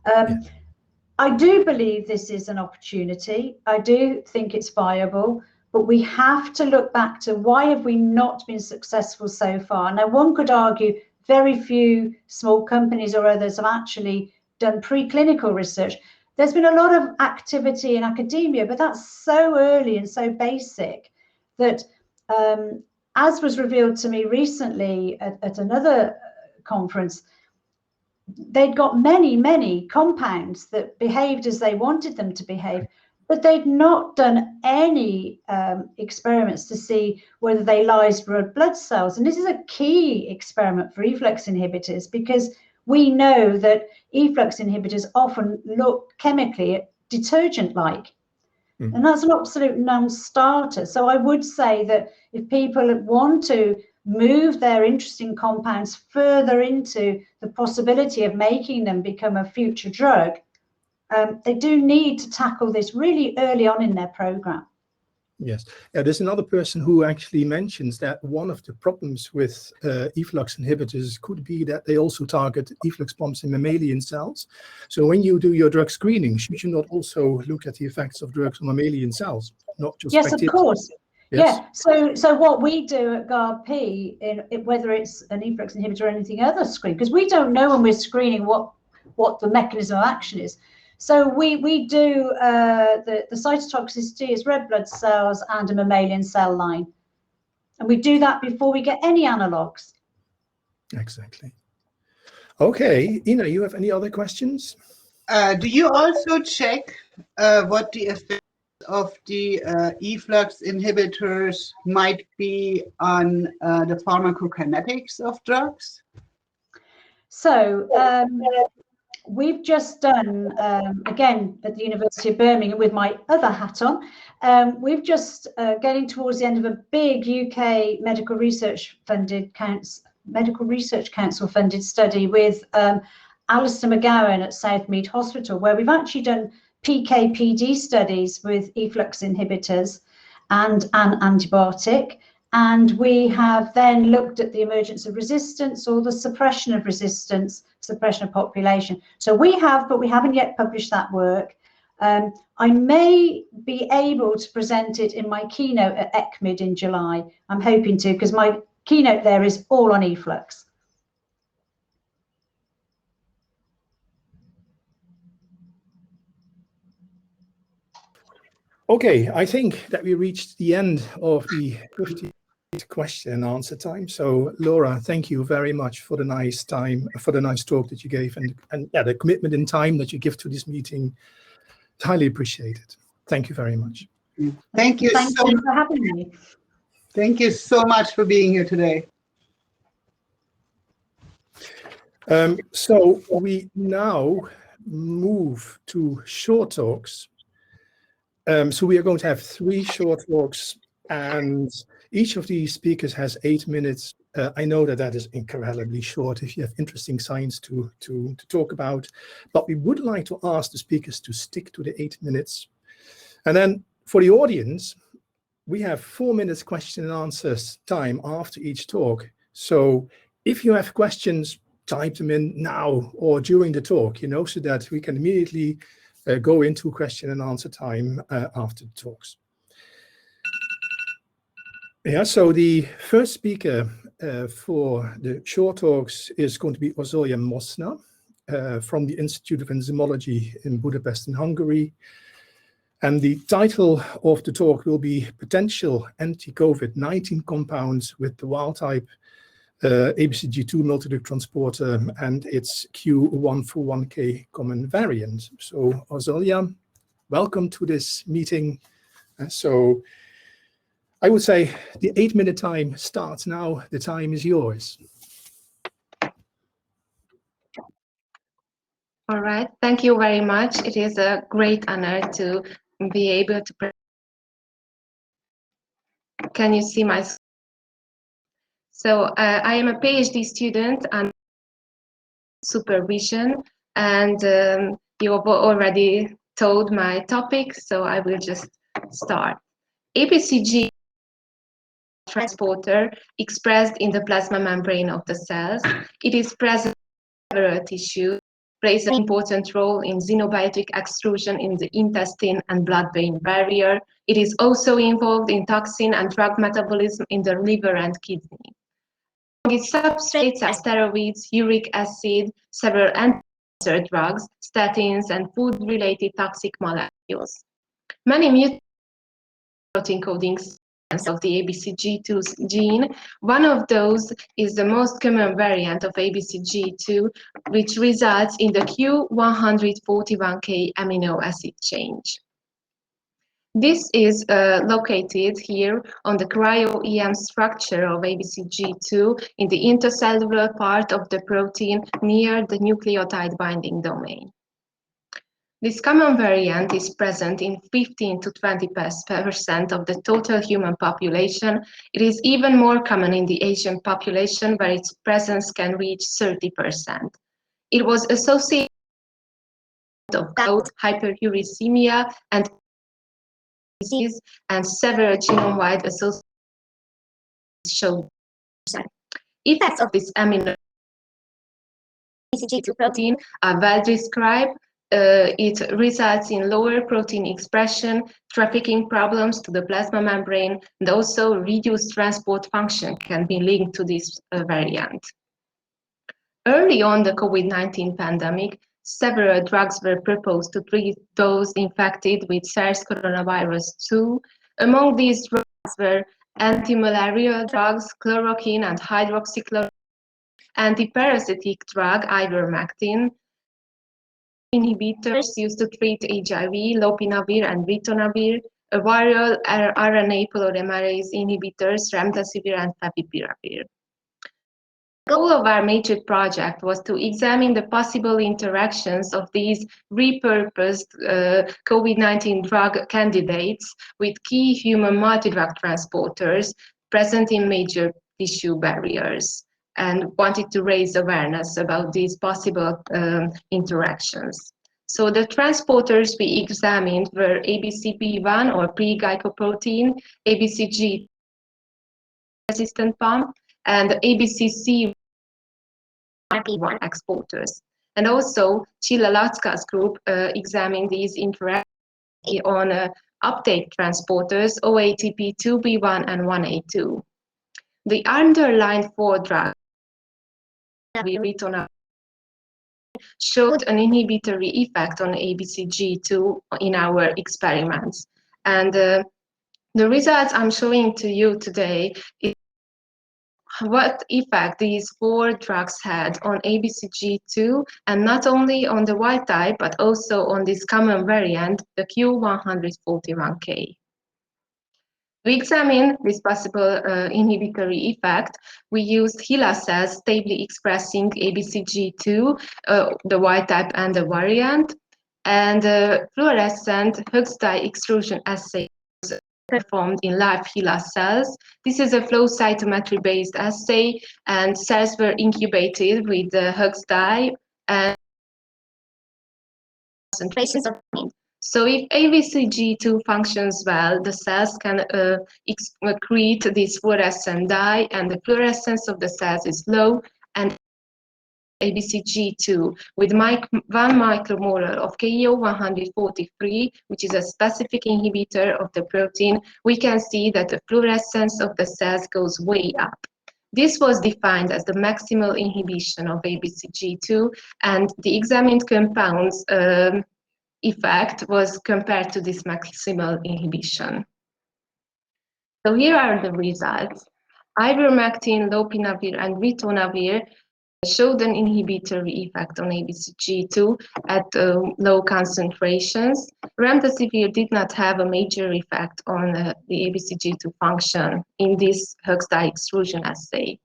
I do believe this is an opportunity. I do think it's viable. But we have to look back to why have we not been successful so far? Now, one could argue very few small companies or others have actually done preclinical research. There's been a lot of activity in academia, but that's so early and so basic that, as was revealed to me recently at another conference, they'd got many compounds that behaved as they wanted them to behave, but they'd not done any experiments to see whether they lysed red blood cells. And this is a key experiment for efflux inhibitors, because we know that efflux inhibitors often look chemically detergent-like. And that's an absolute non-starter. So I would say that if people want to move their interesting compounds further into the possibility of making them become a future drug, they do need to tackle this really early on in their program. Yes. Yeah, there's another person who actually mentions that one of the problems with efflux inhibitors could be that they also target efflux pumps in mammalian cells. So when you do your drug screening, should you not also look at the effects of drugs on mammalian cells, not just Yes, bacteria? of course. Yes. Yeah. So what we do at GRP, whether it's an efflux inhibitor or anything other screen, because we don't know when we're screening what the mechanism of action is. So we do the cytotoxicity is red blood cells and a mammalian cell line. And we do that before we get any analogs. Exactly. Okay, Ina, you have any other questions? Do you also check what the effects of the efflux inhibitors might be on the pharmacokinetics of drugs? So we've just done, again, at the University of Birmingham with my other hat on, we've just getting towards the end of a big UK medical research council funded study with Alistair McGowan at Southmead Hospital, where we've actually done PK/PD studies with efflux inhibitors and an antibiotic. And we have then looked at the emergence of resistance or the suppression of resistance, suppression of population. So we have, but we haven't yet published that work. I may be able to present it in my keynote at ECCMID in July. I'm hoping to, because my keynote there is all on efflux. Okay, I think that we reached the end of the 50 question and answer time. So Laura, thank you very much for the nice time, for the nice talk that you gave, and yeah, the commitment in time that you give to this meeting. It's highly appreciated. Thank you very much. Thank you Thank so you much. for having me. Thank you so much for being here today. So we now move to short talks. So we are going to have 3 short talks, and each of these speakers has 8 minutes. I know that that is incredibly short if you have interesting science to talk about, but we would like to ask the speakers to stick to the 8 minutes. And then for the audience, we have 4 minutes question and answers time after each talk. So if you have questions, type them in now or during the talk, you know, so that we can immediately go into question and answer time after the talks. Yeah, so the first speaker for the short talks is going to be Ozolia Mosna from the Institute of Enzymology in Budapest in Hungary. And the title of the talk will be Potential Anti-COVID-19 Compounds with the Wild-Type ABCG2 multidrug transporter and its Q141K common variant. So Ozolia, welcome to this meeting. So I would say the 8 minute time starts now. The time is yours. All right, thank you very much. It is a great honor to be able to. Can you see my? So I am a PhD student and supervision, and you have already told my topic, so I will just start. ABCG transporter expressed in the plasma membrane of the cells. It is present in several tissues, plays an important role in xenobiotic extrusion in the intestine and blood-brain barrier. It is also involved in toxin and drug metabolism in the liver and kidney. Its substrates are steroids, uric acid, several drugs, statins, and food-related toxic molecules. Many mutant protein coding of the ABCG2 gene. One of those is the most common variant of ABCG2, which results in the Q141K amino acid change. This is located here on the cryo-EM structure of ABCG2 in the intercellular part of the protein near the nucleotide binding domain. This common variant is present in 15 to 20% of the total human population. It is even more common in the Asian population, where its presence can reach 30%. It was associated with both hyperuricemia and disease, and several genome-wide associations showed effects of this amino ABCG2 protein are well described. It results in lower protein expression, trafficking problems to the plasma membrane, and also reduced transport function can be linked to this variant. Early on the COVID-19 pandemic, several drugs were proposed to treat those infected with SARS coronavirus 2. Among these drugs were anti-malarial drugs, chloroquine and hydroxychloroquine, anti-parasitic drug ivermectin, inhibitors used to treat HIV, lopinavir and ritonavir, a viral RNA polymerase inhibitors, remdesivir and favipiravir. The goal of our major project was to examine the possible interactions of these repurposed COVID-19 drug candidates with key human multi-drug transporters present in major tissue barriers, and wanted to raise awareness about these possible interactions. So the transporters we examined were ABCP1 or pre-glycoprotein, ABCG resistant pump, and ABCC P1 exporters. And also Chila-Latska's group examined these interactions on uptake transporters OATP2B1 and 1A2. The underlying 4 drugs showed an inhibitory effect on ABCG2 in our experiments. And the results I'm showing to you today is what effect these 4 drugs had on ABCG2, and not only on the wild type, but also on this common variant, the Q141K. To examine this possible inhibitory effect, we used HeLa cells stably expressing ABCG2, the wild type and the variant, and fluorescent Hughes dye extrusion assay performed in live HeLa cells. This is a flow cytometry-based assay, and cells were incubated with the Hughes dye and concentrations of protein. So if ABCG2 functions well, the cells can create this fluorescent dye, and the fluorescence of the cells is low, and ABCG2 with 1 micromolar of KO143, which is a specific inhibitor of the protein, we can see that the fluorescence of the cells goes way up. This was defined as the maximal inhibition of ABCG2, and the examined compounds effect was compared to this maximal inhibition. So here are the results. Ivermectin, lopinavir, and ritonavir showed an inhibitory effect on ABCG2 at low concentrations. Remdesivir did not have a major effect on the ABCG2 function in this Hughes dye extrusion assay.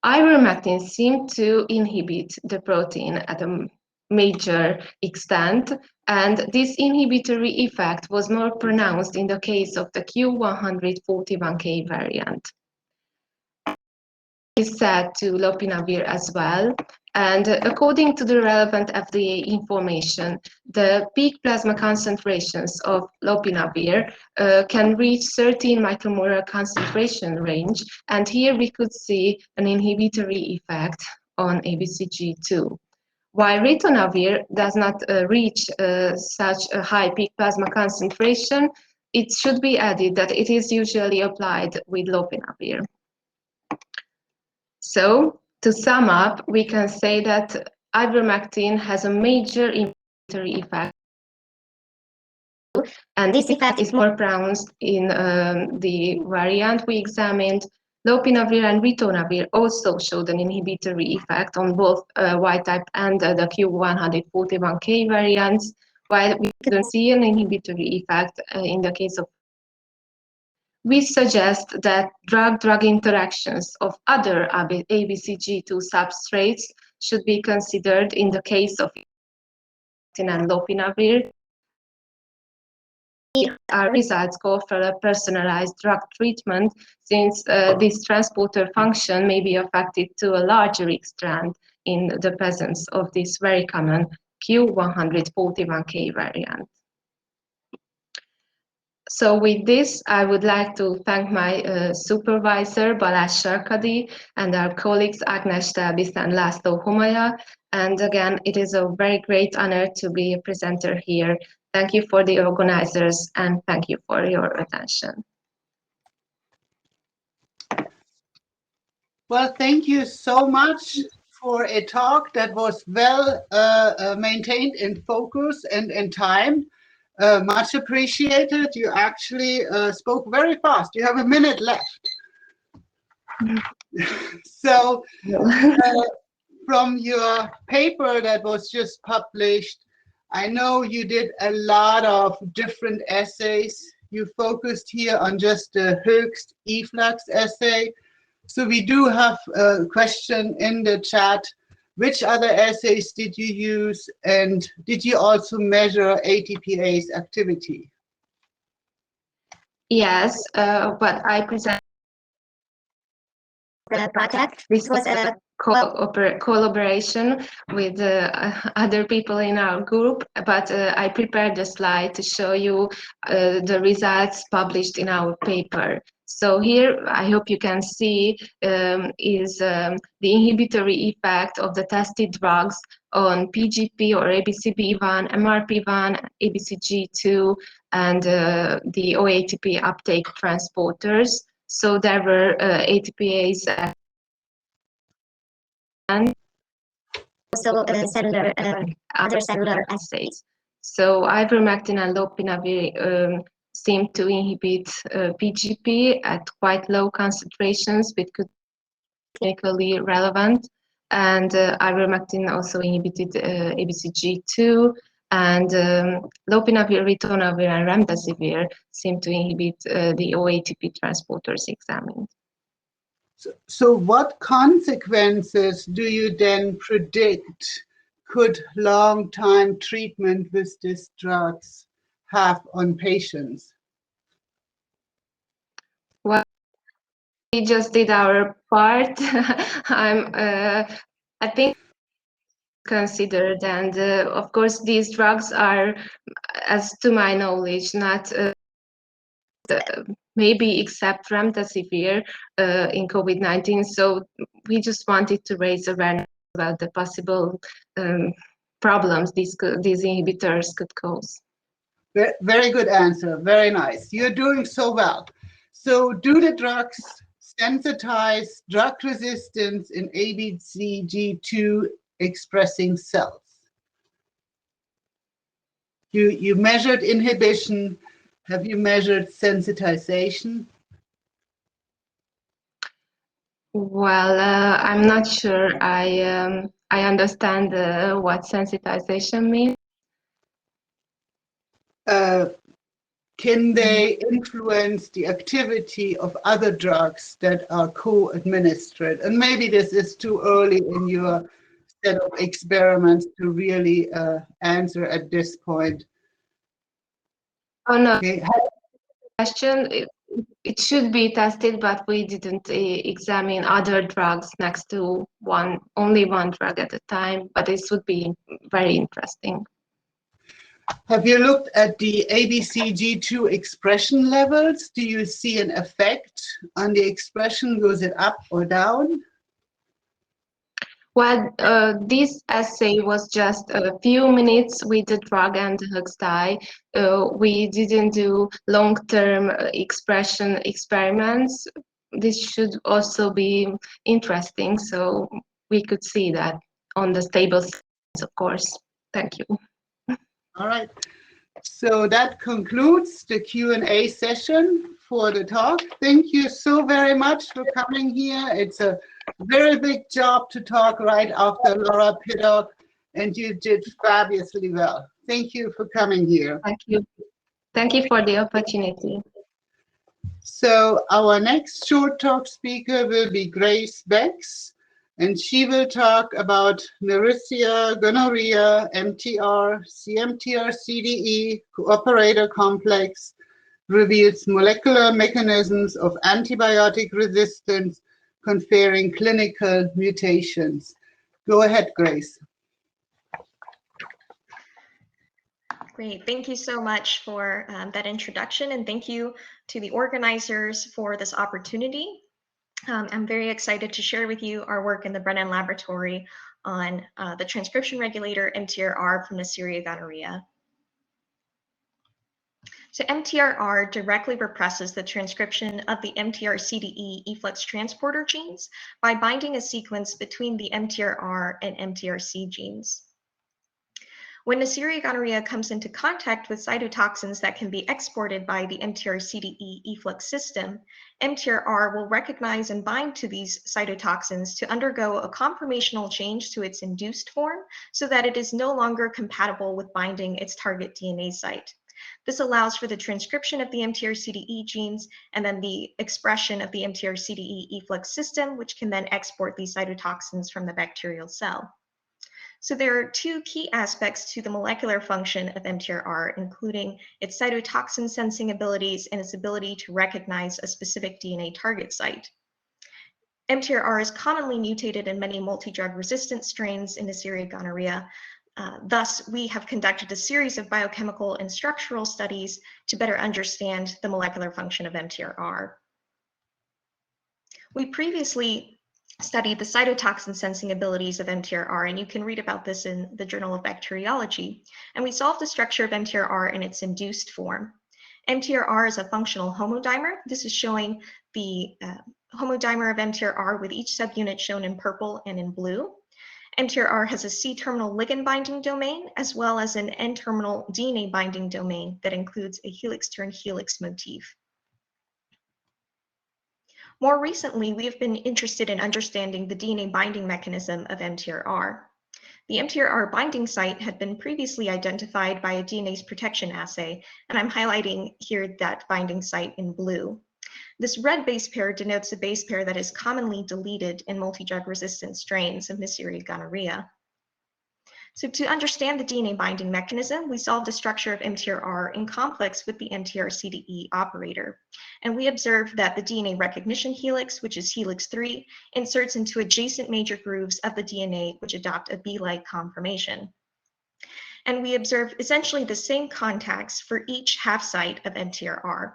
Ivermectin seemed to inhibit the protein at a major extent, and this inhibitory effect was more pronounced in the case of the Q141K variant. Is said to lopinavir as well, and according to the relevant FDA information, the peak plasma concentrations of lopinavir can reach 13 micromolar concentration range, and here we could see an inhibitory effect on ABCG2. While ritonavir does not reach such a high peak plasma concentration, it should be added that it is usually applied with lopinavir. So, to sum up, we can say that ivermectin has a major inhibitory effect, and this effect is more pronounced in the variant we examined. Lopinavir and ritonavir also showed an inhibitory effect on both wild type and the Q141K variants, while we couldn't see an inhibitory effect in the case of. We suggest that drug-drug interactions of other ABCG2 substrates should be considered in the case of and lopinavir. Our results call for a personalized drug treatment, since this transporter function may be affected to a larger extent in the presence of this very common Q141K variant. So with this, I would like to thank my supervisor, Balázs Sarkadi, and our colleagues, Agnes Stelbis and László Homaya. And again, it is a very great honor to be a presenter here. Thank you for the organizers, and thank you for your attention. Well, thank you so much for a talk that was well maintained in focus and in time. Much appreciated. You actually spoke very fast. You have a minute left. So from your paper that was just published, I know you did a lot of different essays. You focused here on just the Höchst Efflux assay. So we do have a question in the chat. Which other assays did you use, and did you also measure ATPase activity? Yes, but I present the project. This was a collaboration with other people in our group, but I prepared a slide to show you the results published in our paper. So here, I hope you can see, is the inhibitory effect of the tested drugs on PGP or ABCB1, MRP1, ABCG2, and the OATP uptake transporters. So there were ATPase and also cellular, other cellular assays. So ivermectin and lopinavir seem to inhibit PGP at quite low concentrations, which could be clinically relevant. And ivermectin also inhibited ABCG2, and lopinavir, ritonavir, and remdesivir seem to inhibit the OATP transporters examined. So what consequences do you then predict could long-time treatment with these drugs have on patients? Well, we just did our part. I think considered, and of course these drugs are, as to my knowledge, not maybe except remdesivir in COVID-19. So we just wanted to raise awareness about the possible problems these inhibitors could cause. Very good answer. Very nice. You're doing so well. So do the drugs sensitize drug resistance in ABCG2 expressing cells? You measured inhibition. Have you measured sensitization? Well, I'm not sure I understand what sensitization means. Can they influence the activity of other drugs that are co-administered? And maybe this is too early in your set of experiments to really answer at this point. Oh no, Okay. question. It should be tested, but we didn't examine other drugs next to only one drug at a time, but this would be very interesting. Have you looked at the ABCG2 expression levels? Do you see an effect on the expression? Goes it up or down? Well, this assay was just a few minutes with the drug and the Höchst. We didn't do long-term expression experiments. This should also be interesting, so we could see that on the stable of course. Thank you. All right. So that concludes the Q&A session for the talk. Thank you so very much for coming here. It's a very big job to talk right after Laura Piddock, and you did fabulously well. Thank you for coming here. Thank you. Thank you for the opportunity. So our next short talk speaker will be Grace Becks, and she will talk about Nerissia, gonorrhea, MTR, CMTR, CDE, cooperator complex, reveals molecular mechanisms of antibiotic resistance conferring clinical mutations. Go ahead, Grace. Great. Thank you so much for that introduction, and thank you to the organizers for this opportunity. I'm very excited to share with you our work in the Brennan Laboratory on the transcription regulator MTRR from Neisseria gonorrhea. So MTRR directly represses the transcription of the MTR-CDE efflux transporter genes by binding a sequence between the MTRR and MTRC genes. When Neisseria gonorrhea comes into contact with cytotoxins that can be exported by the MTR-CDE efflux system, MTRR will recognize and bind to these cytotoxins to undergo a conformational change to its induced form so that it is no longer compatible with binding its target DNA site. This allows for the transcription of the MTR-CDE genes and then the expression of the MTR-CDE efflux system, which can then export these cytotoxins from the bacterial cell. So there are two key aspects to the molecular function of MTRR, including its cytotoxin sensing abilities and its ability to recognize a specific DNA target site. MTRR is commonly mutated in many multi-drug resistant strains in Neisseria gonorrhea. Thus, we have conducted a series of biochemical and structural studies to better understand the molecular function of MTRR. We previously studied the cytotoxin sensing abilities of MTRR, and you can read about this in the Journal of Bacteriology. And we solved the structure of MTRR in its induced form. MTRR is a functional homodimer. This is showing the homodimer of MTRR with each subunit shown in purple and in blue. MTRR has a C-terminal ligand binding domain, as well as an N-terminal DNA binding domain that includes a helix-turn-helix motif. More recently, we have been interested in understanding the DNA binding mechanism of MTRR. The MTRR binding site had been previously identified by a DNase protection assay, and I'm highlighting here that binding site in blue. This red base pair denotes a base pair that is commonly deleted in multi-drug resistant strains of Neisseria gonorrhea. So to understand the DNA binding mechanism, we solved the structure of MTRR in complex with the MTR-CDE operator. And we observed that the DNA recognition helix, which is helix 3, inserts into adjacent major grooves of the DNA, which adopt a B-like conformation. And we observed essentially the same contacts for each half site of MTRR.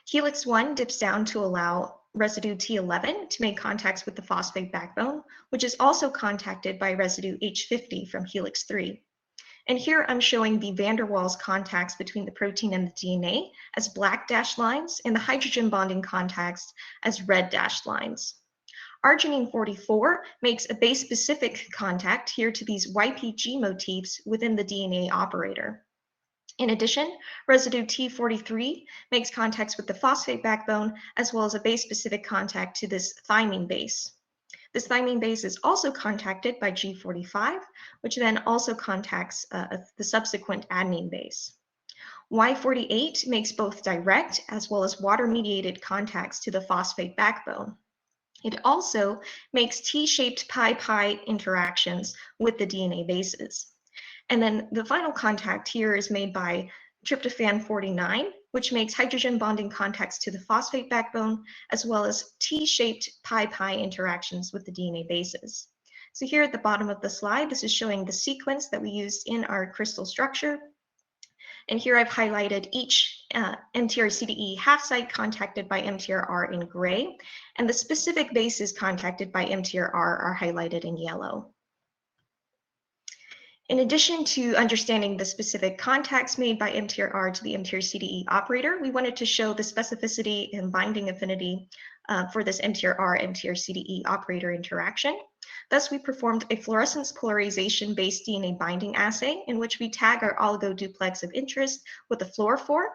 Helix 1 dips down to allow residue T11 to make contacts with the phosphate backbone, which is also contacted by residue H50 from helix 3. And here I'm showing the van der Waals contacts between the protein and the DNA as black dashed lines, and the hydrogen bonding contacts as red dashed lines. Arginine 44 makes a base-specific contact here to these YPG motifs within the DNA operator. In addition, residue T43 makes contacts with the phosphate backbone, as well as a base-specific contact to this thymine base. This thymine base is also contacted by G45, which then also contacts the subsequent adenine base. Y48 makes both direct as well as water-mediated contacts to the phosphate backbone. It also makes T-shaped pi-pi interactions with the DNA bases. And then the final contact here is made by tryptophan 49, which makes hydrogen bonding contacts to the phosphate backbone, as well as T-shaped pi-pi interactions with the DNA bases. So here at the bottom of the slide, this is showing the sequence that we used in our crystal structure. And here I've highlighted each MTR-CDE half site contacted by MTRR in gray, and the specific bases contacted by MTRR are highlighted in yellow. In addition to understanding the specific contacts made by MTRR to the MTR-CDE operator, we wanted to show the specificity and binding affinity for this MTRR-MTR-CDE operator interaction. Thus, we performed a fluorescence polarization-based DNA binding assay in which we tag our oligoduplex of interest with a fluorophore.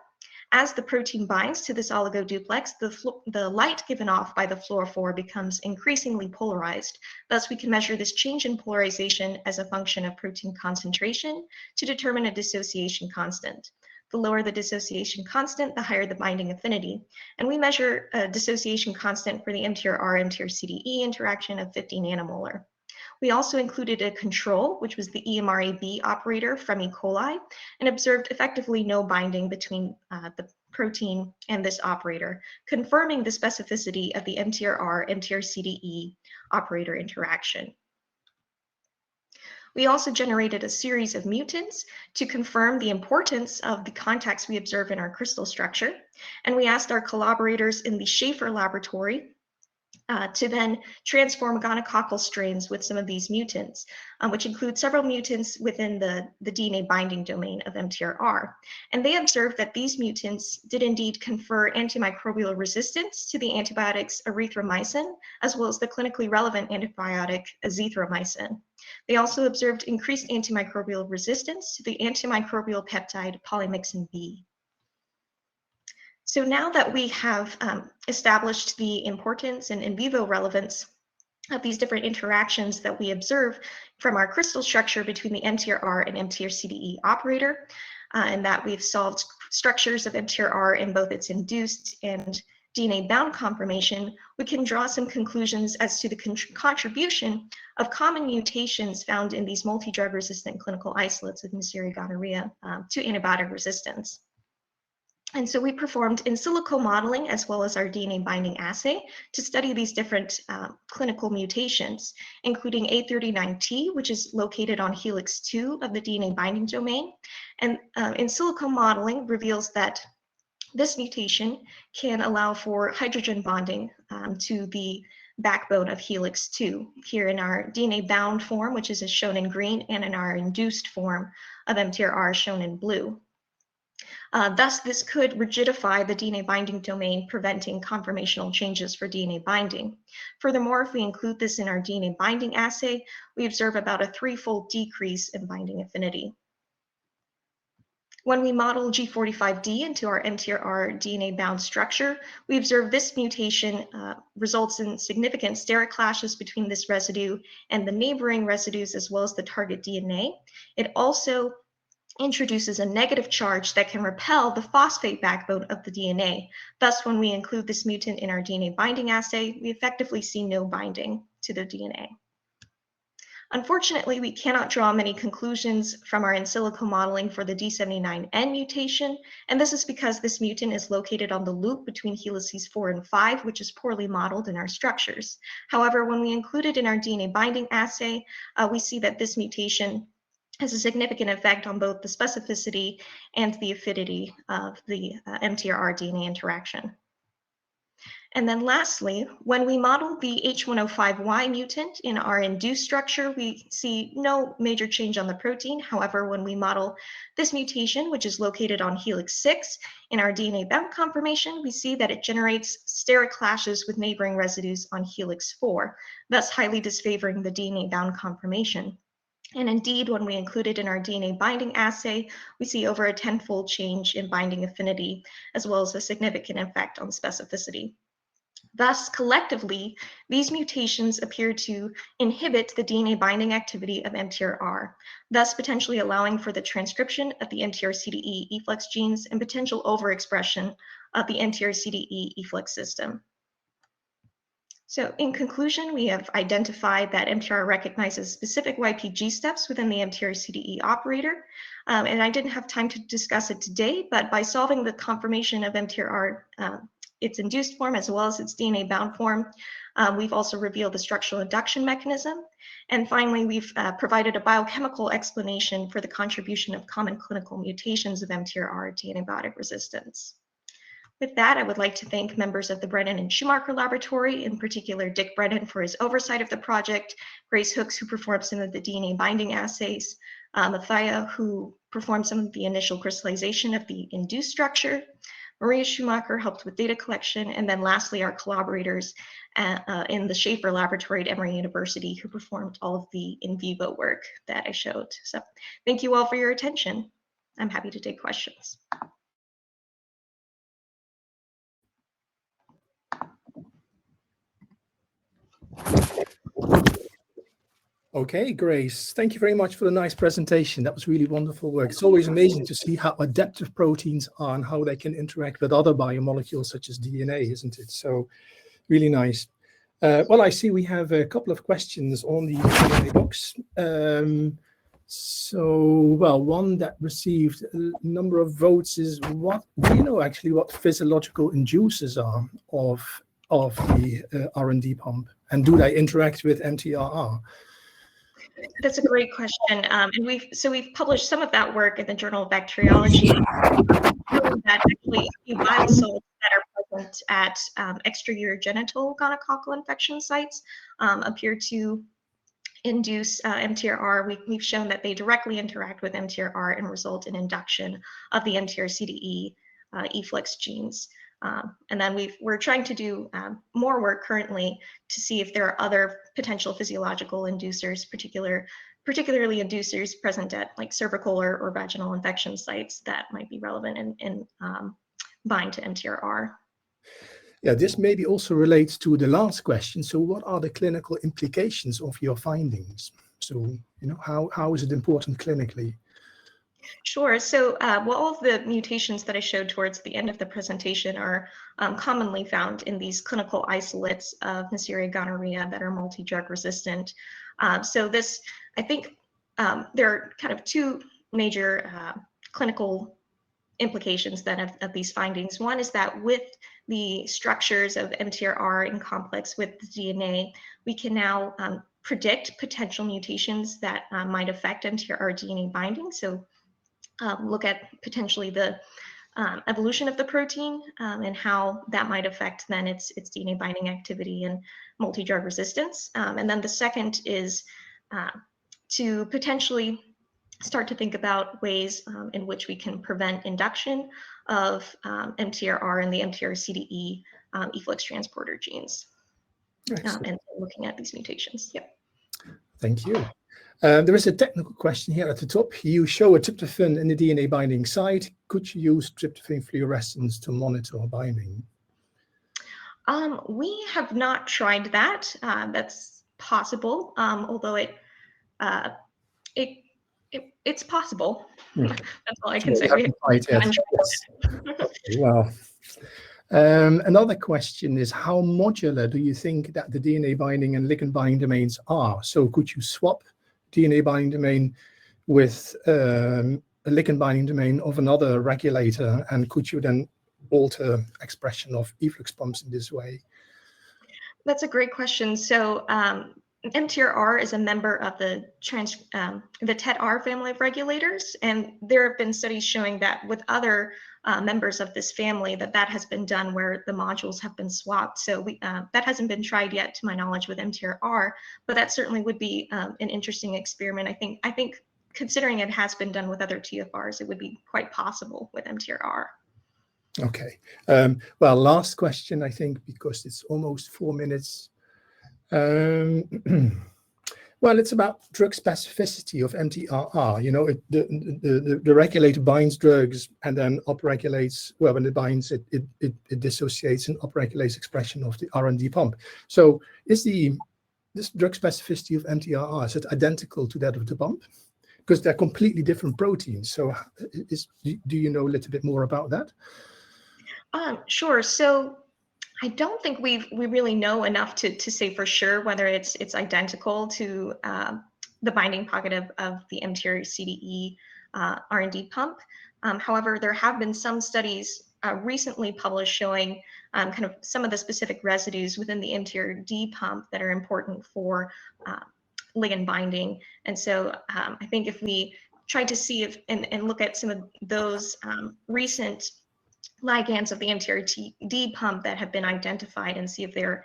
As the protein binds to this oligoduplex, the light given off by the fluorophore becomes increasingly polarized. Thus, we can measure this change in polarization as a function of protein concentration to determine a dissociation constant. The lower the dissociation constant, the higher the binding affinity. And we measure a dissociation constant for the MTR-CDE interaction of 50 nanomolar. We also included a control, which was the EMRAB operator from E. coli, and observed effectively no binding between the protein and this operator, confirming the specificity of the MTR-CDE operator interaction. We also generated a series of mutants to confirm the importance of the contacts we observe in our crystal structure. And we asked our collaborators in the Schaefer laboratory to then transform gonococcal strains with some of these mutants, which include several mutants within the DNA binding domain of MTRR. And they observed that these mutants did indeed confer antimicrobial resistance to the antibiotics erythromycin, as well as the clinically relevant antibiotic azithromycin. They also observed increased antimicrobial resistance to the antimicrobial peptide polymyxin B. So now that we have established the importance and in vivo relevance of these different interactions that we observe from our crystal structure between the MTRR and MTR-CDE operator, and that we've solved structures of MTRR in both its induced and DNA-bound conformation, we can draw some conclusions as to the contribution of common mutations found in these multi-drug resistant clinical isolates of Neisseria gonorrhea to antibiotic resistance. And so we performed in silico modeling as well as our DNA binding assay to study these different clinical mutations, including A39T, which is located on helix 2 of the DNA binding domain. And in silico modeling reveals that this mutation can allow for hydrogen bonding to the backbone of helix 2, here in our DNA bound form, which is shown in green, and in our induced form of MTRR shown in blue. Thus, this could rigidify the DNA binding domain, preventing conformational changes for DNA binding. Furthermore, if we include this in our DNA binding assay, we observe about a 3-fold decrease in binding affinity. When we model G45D into our MTRR DNA-bound structure, we observe this mutation results in significant steric clashes between this residue and the neighboring residues, as well as the target DNA. It also introduces a negative charge that can repel the phosphate backbone of the DNA. Thus, when we include this mutant in our DNA binding assay, we effectively see no binding to the DNA. Unfortunately, we cannot draw many conclusions from our in silico modeling for the D79N mutation, and this is because this mutant is located on the loop between helices 4 and 5, which is poorly modeled in our structures. However, when we include it in our DNA binding assay, we see that this mutation has a significant effect on both the specificity and the affinity of the MTRR DNA interaction. And then lastly, when we model the H105Y mutant in our induced structure, we see no major change on the protein. However, when we model this mutation, which is located on helix 6 in our DNA bound conformation, we see that it generates steric clashes with neighboring residues on helix 4, thus highly disfavoring the DNA bound conformation. And indeed, when we include it in our DNA binding assay, we see over a 10-fold change in binding affinity, as well as a significant effect on specificity. Thus, collectively, these mutations appear to inhibit the DNA binding activity of MTRR, thus potentially allowing for the transcription of the MTR-CDE efflux genes and potential overexpression of the MTR-CDE efflux system. So in conclusion, we have identified that MTR recognizes specific YPG steps within the MTR-CDE operator. And I didn't have time to discuss it today, but by solving the conformation of MTR, its induced form as well as its DNA bound form, we've also revealed the structural induction mechanism. And finally, we've provided a biochemical explanation for the contribution of common clinical mutations of MTRR to antibiotic resistance. With that, I would like to thank members of the Brennan and Schumacher Laboratory, in particular Dick Brennan for his oversight of the project, Grace Hooks, who performed some of the DNA binding assays, Mathia, who performed some of the initial crystallization of the induced structure, Maria Schumacher helped with data collection, and then lastly, our collaborators in the Schaefer Laboratory at Emory University who performed all of the in vivo work that I showed. So thank you all for your attention. I'm happy to take questions. Okay, Grace, thank you very much for the nice presentation. That was really wonderful work. It's always amazing to see how adaptive proteins are and how they can interact with other biomolecules such as DNA, isn't it? So really nice. Well, I see we have a couple of questions on the Q&A box. Well, one that received a number of votes is, what do you know actually what physiological inducers are of the R&D pump, and do they interact with MTRR? That's a great question, and we've published some of that work in the Journal of Bacteriology. That actually bile salts that are present at extraurogenital gonococcal infection sites appear to induce MTRR. We've shown that they directly interact with MTRR and result in induction of the MTR-CDE Efflux genes. And then we're trying to do more work currently to see if there are other potential physiological inducers, particularly inducers present at like cervical or vaginal infection sites that might be relevant and bind to MTRR. Yeah, this maybe also relates to the last question. So what are the clinical implications of your findings? So, you know, how is it important clinically? Sure. So all of the mutations that I showed towards the end of the presentation are commonly found in these clinical isolates of Neisseria gonorrhea that are multi-drug resistant. So this, I think there are kind of two major clinical implications then of these findings. One is that with the structures of MTRR in complex with the DNA, we can now predict potential mutations that might affect MTRR DNA binding. So look at potentially the evolution of the protein and how that might affect then its DNA binding activity and multi-drug resistance. And then the second is to potentially start to think about ways in which we can prevent induction of MTRR and the MTR-CDE efflux transporter genes, and looking at these mutations. Yep. Thank you. There is a technical question here at the top. You show a tryptophan in the DNA binding site. Could you use tryptophan fluorescence to monitor binding? We have not tried that. That's possible, although it's possible. That's all I can say. Well, another question is, how modular do you think that the DNA binding and ligand binding domains are? So could you swap DNA binding domain with a ligand binding domain of another regulator, and could you then alter expression of efflux pumps in this way? That's a great question. So MTRR is a member of the TET-R family of regulators, and there have been studies showing that with other members of this family that has been done where the modules have been swapped. So that hasn't been tried yet, to my knowledge, with MTRR, but that certainly would be an interesting experiment. I think considering it has been done with other TFRs, it would be quite possible with MTRR. Okay. Well, last question, I think, because it's almost 4 minutes. Well, it's about drug specificity of MTRR. You know, the regulator binds drugs and then upregulates. Well, when it binds, it dissociates and upregulates expression of the R&D pump. So, is this drug specificity of MTRR, is it identical to that of the pump? Because they're completely different proteins. So, do you know a little bit more about that? Sure. So I don't think we really know enough to say for sure whether it's identical to the binding pocket of the MTR-CDE R&D pump. However, there have been some studies recently published showing kind of some of the specific residues within the MTR-D pump that are important for ligand binding. And so I think if we try to see if and look at some of those recent ligands of the MTR-D pump that have been identified and see if they're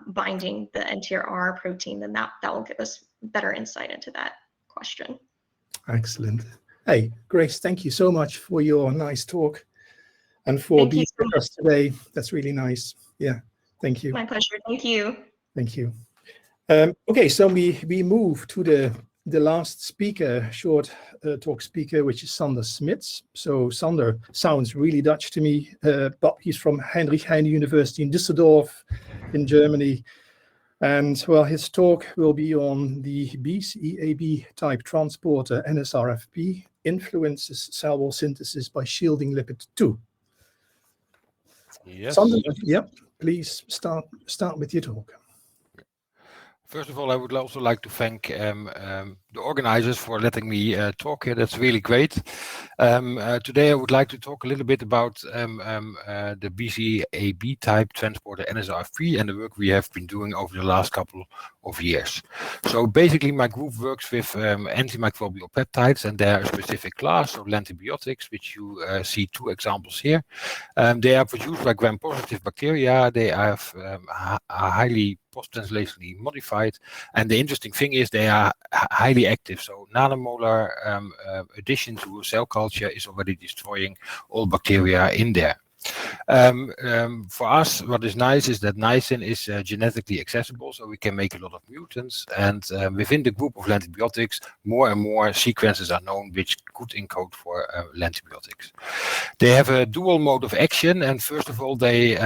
binding the MTRR protein, then that will give us better insight into that question. Excellent. Hey, Grace, thank you so much for your nice talk. and for Thank you being so with us today. That's really nice. Yeah, thank you. My pleasure. Thank you. Thank you. Okay, so we move to the last speaker, short talk speaker, which is Sander Smits. So Sander sounds really Dutch to me, but he's from Heinrich Heine University in Düsseldorf in Germany. And well, his talk will be on the BCAB type transporter NSRFP influences cell wall synthesis by shielding lipid 2. Yes. Sander, yeah, please start with your talk. First of all, I would also like to thank the organizers for letting me talk here. That's really great. Today, I would like to talk a little bit about the BCAB type transporter NSRFP and the work we have been doing over the last couple of years. So basically, my group works with antimicrobial peptides and their specific class of antibiotics, which you see two examples here. They are produced by gram-positive bacteria. They are highly post-translationally modified, and the interesting thing is they are highly active. So nanomolar addition to a cell culture is already destroying all bacteria in there. For us, what is nice is that niacin is genetically accessible, so we can make a lot of mutants. And within the group of antibiotics, more and more sequences are known which could encode for antibiotics. They have a dual mode of action, and first of all, they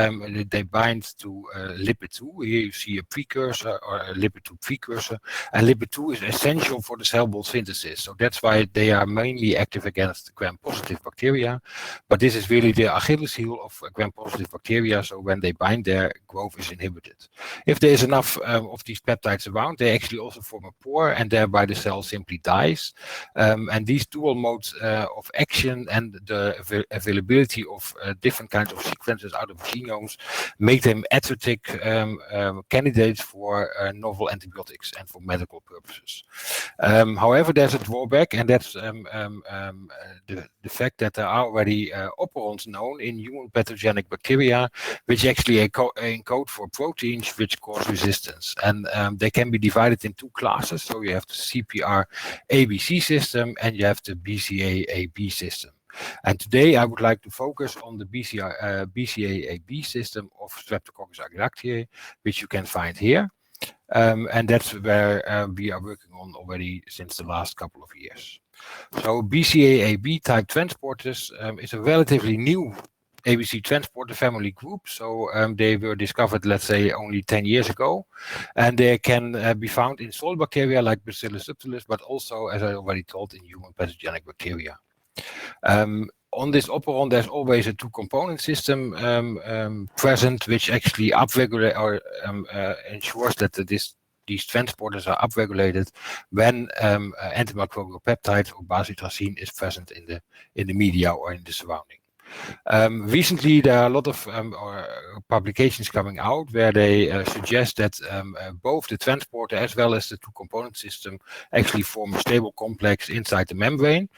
bind to lipid 2. Here you see a precursor or a lipid 2 precursor, and lipid 2 is essential for the cell wall synthesis. So that's why they are mainly active against gram-positive bacteria. But this is really the Achilles heel of gram-positive bacteria, so when they bind, their growth is inhibited. If there is enough of these peptides around, they actually also form a pore, and thereby the cell simply dies. And these dual modes of action and the availability of different kinds of sequences out of genomes make them athertic candidates for novel antibiotics and for medical purposes. However, there's a drawback, and that's the fact that there are already operons known in human pathogenic bacteria, which actually encode for proteins which cause resistance. And they can be divided in two classes. So you have the CPR-ABC system and you have the BCA-AB system. And today I would like to focus on the BCA-AB system of Streptococcus agarictiae, which you can find here. And that's where we are working on already since the last couple of years. So BCA-AB type transporters is a relatively new ABC transporter family group. So they were discovered, let's say, only 10 years ago. And they can be found in soil bacteria like Bacillus subtilis, but also, as I already told, in human pathogenic bacteria. On this operon, there's always a two-component system present, which actually upregulate or ensures that these transporters are upregulated when antimicrobial peptides or bacitracin is present in the media or in the surrounding. Recently, there are a lot of publications coming out where they suggest that both the transporter as well as the two-component system actually form a stable complex inside the membrane.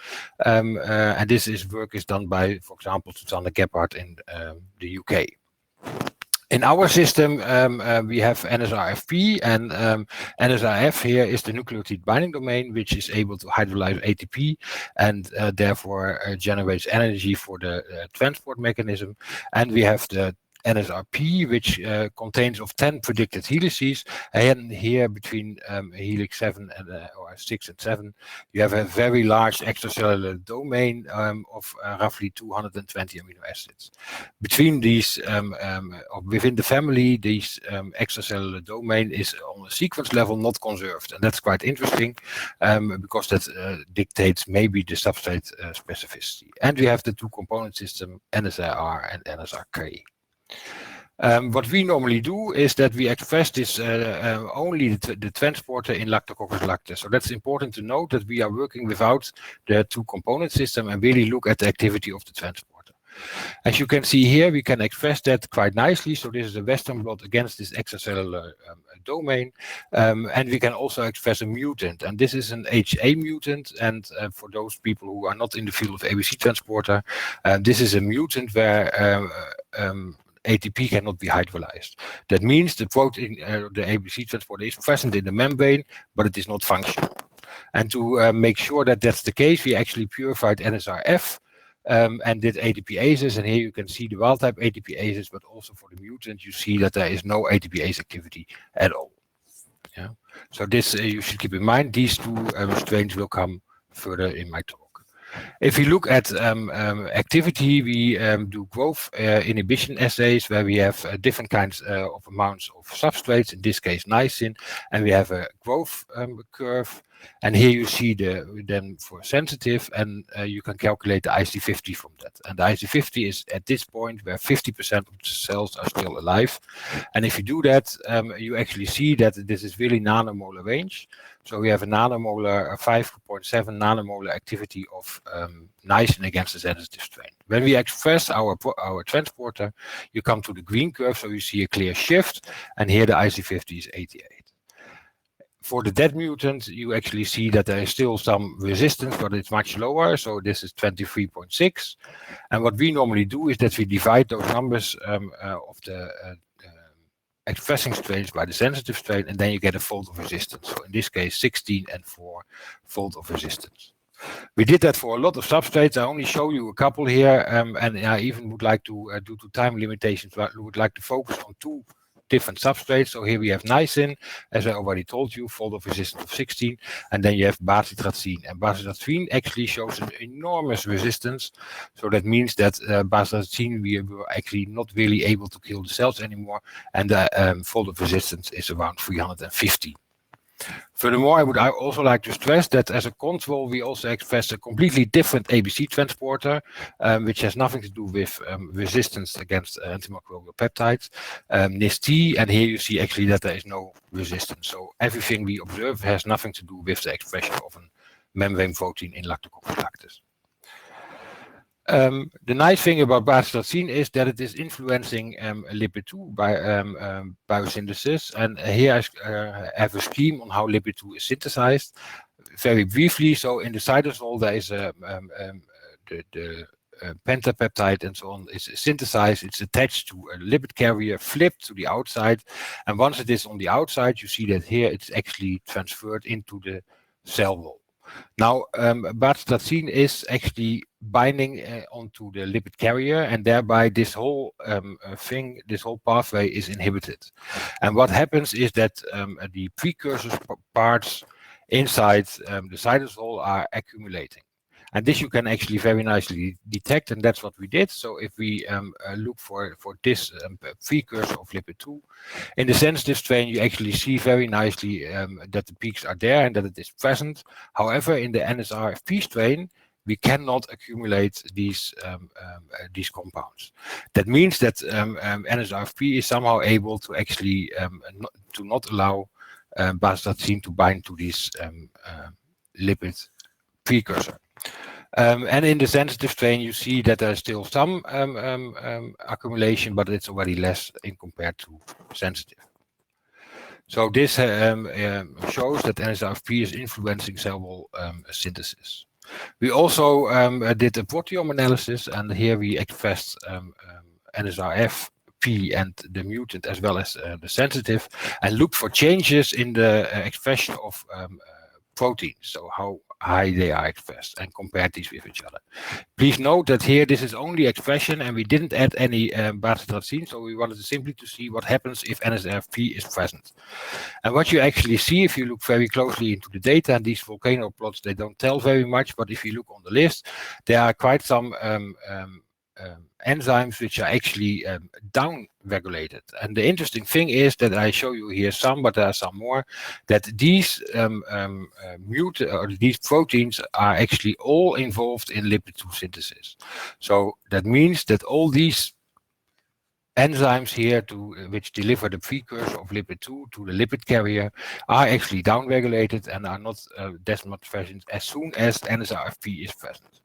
And this work is done by, for example, Susanne Gebhardt in the UK. In our system, we have NSRFP, and NSRF here is the nucleotide binding domain, which is able to hydrolyze ATP and therefore generates energy for the transport mechanism. And we have the NSRP, which contains of 10 predicted helices, and here between helix 7 and or 6 and 7, you have a very large extracellular domain of roughly 220 amino acids. Between these, or within the family, these extracellular domain is on a sequence level not conserved, and that's quite interesting because that dictates maybe the substrate specificity. And we have the two-component system, NSRR and NSRK. What we normally do is that we express this only the transporter in Lactococcus lactis. So that's important to note that we are working without the two-component system and really look at the activity of the transporter. As you can see here, we can express that quite nicely. So this is a Western blot against this extracellular domain. And we can also express a mutant. And this is an HA mutant. And for those people who are not in the field of ABC transporter, this is a mutant where ATP cannot be hydrolyzed. That means the protein, the ABC transporter is present in the membrane, but it is not functional. And to make sure that that's the case, we actually purified NSRF and did ATPases, and here you can see the wild type ATPases, but also for the mutant you see that there is no ATPase activity at all. Yeah, so this you should keep in mind. These two strains will come further in my talk. If you look at activity, we do growth inhibition assays where we have different kinds of amounts of substrates, in this case niacin, and we have a growth curve. And here you see then for sensitive, and you can calculate the IC50 from that. And the IC50 is at this point where 50% of the cells are still alive. And if you do that, you actually see that this is really nanomolar range. So we have a 5.7 nanomolar activity of niacin against the sensitive strain. When we express our transporter, you come to the green curve, so you see a clear shift, and here the IC50 is 88. For the dead mutant, you actually see that there is still some resistance, but it's much lower. So this is 23.6. And what we normally do is that we divide those numbers of the expressing strains by the sensitive strain, and then you get a fold of resistance. So in this case, 16 and 4 fold of resistance. We did that for a lot of substrates. I only show you a couple here, and I even would like to, due to time limitations, would like to focus on 2 different substrates. So here we have niacin, as I already told you, fold of resistance of 16, and then you have bacitracine. And bacitracine actually shows an enormous resistance. So that means that bacitracine, we were actually not really able to kill the cells anymore, and the fold of resistance is around 350. Furthermore, I would also like to stress that as a control, we also express a completely different ABC transporter, which has nothing to do with resistance against antimicrobial peptides, NIST, and here you see actually that there is no resistance. So everything we observe has nothing to do with the expression of a membrane protein in Lactococcus lactis. The nice thing about bacitracine is that it is influencing lipid-2 by biosynthesis, and here I have a scheme on how lipid-2 is synthesized. Very briefly, so in the cytosol there is the pentapeptide and so on is synthesized. It's attached to a lipid carrier, flipped to the outside, and once it is on the outside, you see that here it's actually transferred into the cell wall. Now, bacitracine is actually binding onto the lipid carrier, and thereby this whole this whole pathway is inhibited. And what happens is that the precursor parts inside the cytosol are accumulating. And this you can actually very nicely detect, and that's what we did. So if we look for this precursor of lipid-2, in the sensitive strain, you actually see very nicely that the peaks are there and that it is present. However, in the NSRFP strain, we cannot accumulate these compounds. That means that NSRFP is somehow able to actually not allow bacitracine to bind to this lipid precursor. And in the sensitive strain, you see that there's still some accumulation, but it's already less in compared to sensitive. So this shows that NSRFP is influencing cell wall synthesis. We also did a proteome analysis, and here we expressed NSRFP and the mutant as well as the sensitive, and looked for changes in the expression of proteins, so how high they are expressed, and compared these with each other. Please note that here this is only expression, and we didn't add any bacitracine, so we wanted simply to see what happens if NSRFP is present. And what you actually see if you look very closely into the data, and these volcano plots, they don't tell very much, but if you look on the list, there are quite some enzymes which are actually down-regulated. And the interesting thing is that I show you here some, but there are some more, that these these proteins are actually all involved in lipid-2 synthesis. So that means that all these enzymes here which deliver the precursor of lipid-2 to the lipid carrier are actually down-regulated and are not that much present as soon as NSRFP is present.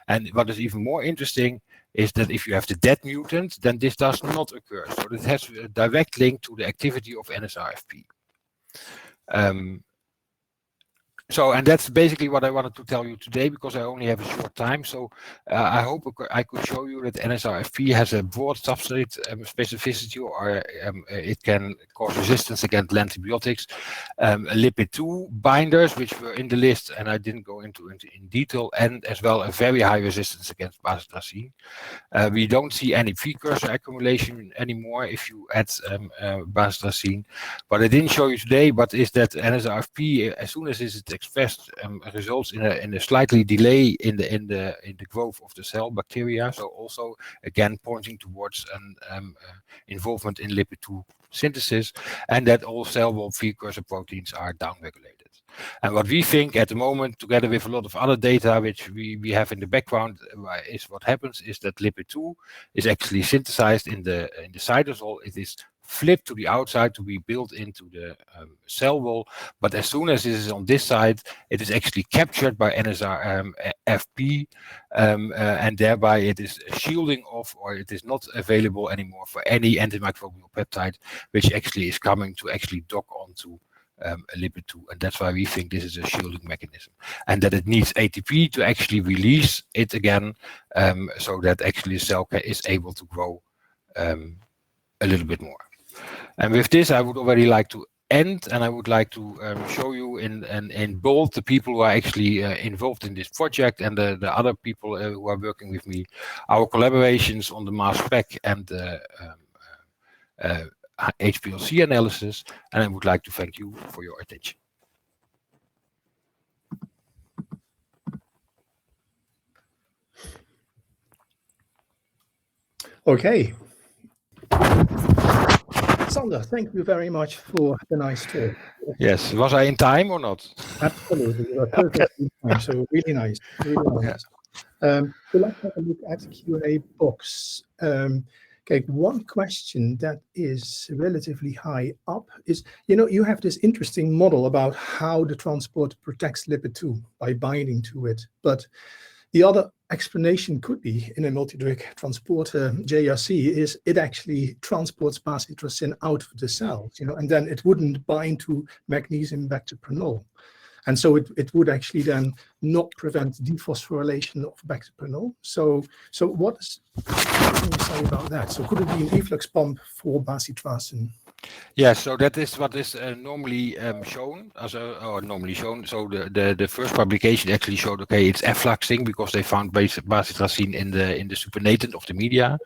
And what is even more interesting is that if you have the dead mutant, then this does not occur. So it has a direct link to the activity of NSRFP. and that's basically what I wanted to tell you today, because I only have a short time. So I hope I could show you that NSRFP has a broad substrate specificity, or it can cause resistance against antibiotics. Lipid 2 binders, which were in the list, and I didn't go into in detail, and as well a very high resistance against bacitracine. We don't see any precursor accumulation anymore if you add bacitracine. What I didn't show you today, but is that NSRFP, as soon as it's expressed, results in a slightly delay in the growth of the cell bacteria. So also again pointing towards an involvement in lipid 2 synthesis, and that all cell wall precursor proteins are downregulated. And what we think at the moment, together with a lot of other data which we have in the background, is what happens is that lipid 2 is actually synthesized in the cytosol. It is flipped to the outside to be built into the cell wall, but as soon as it is on this side, it is actually captured by NSRFP, and thereby it is shielding off, or it is not available anymore for any antimicrobial peptide, which actually is coming to actually dock onto a lipid 2, and that's why we think this is a shielding mechanism, and that it needs ATP to actually release it again, so that actually the cell is able to grow a little bit more. And with this, I would already like to end, and I would like to show you in bold the people who are actually involved in this project, and the other people who are working with me, our collaborations on the mass spec and HPLC analysis, and I would like to thank you for your attention. Okay. Sander, thank you very much for the nice talk. Yes, was I in time or not? Absolutely, you were perfectly fine. So really nice, really nice. So let's have a look at the Q&A box. Okay, one question that is relatively high up is, you have this interesting model about how the transport protects lipid 2 by binding to it, but the other explanation could be in a multi-drug transporter GRC is it actually transports bacitracin out of the cells, and then it wouldn't bind to magnesium bactoprenol. And so it would actually then not prevent dephosphorylation of bactoprenol. So what can you say about that? So could it be an efflux pump for bacitracin? Yeah, so that is what is normally shown, normally shown. So the first publication actually showed, okay, it's effluxing because they found bacitracin in the supernatant of the media.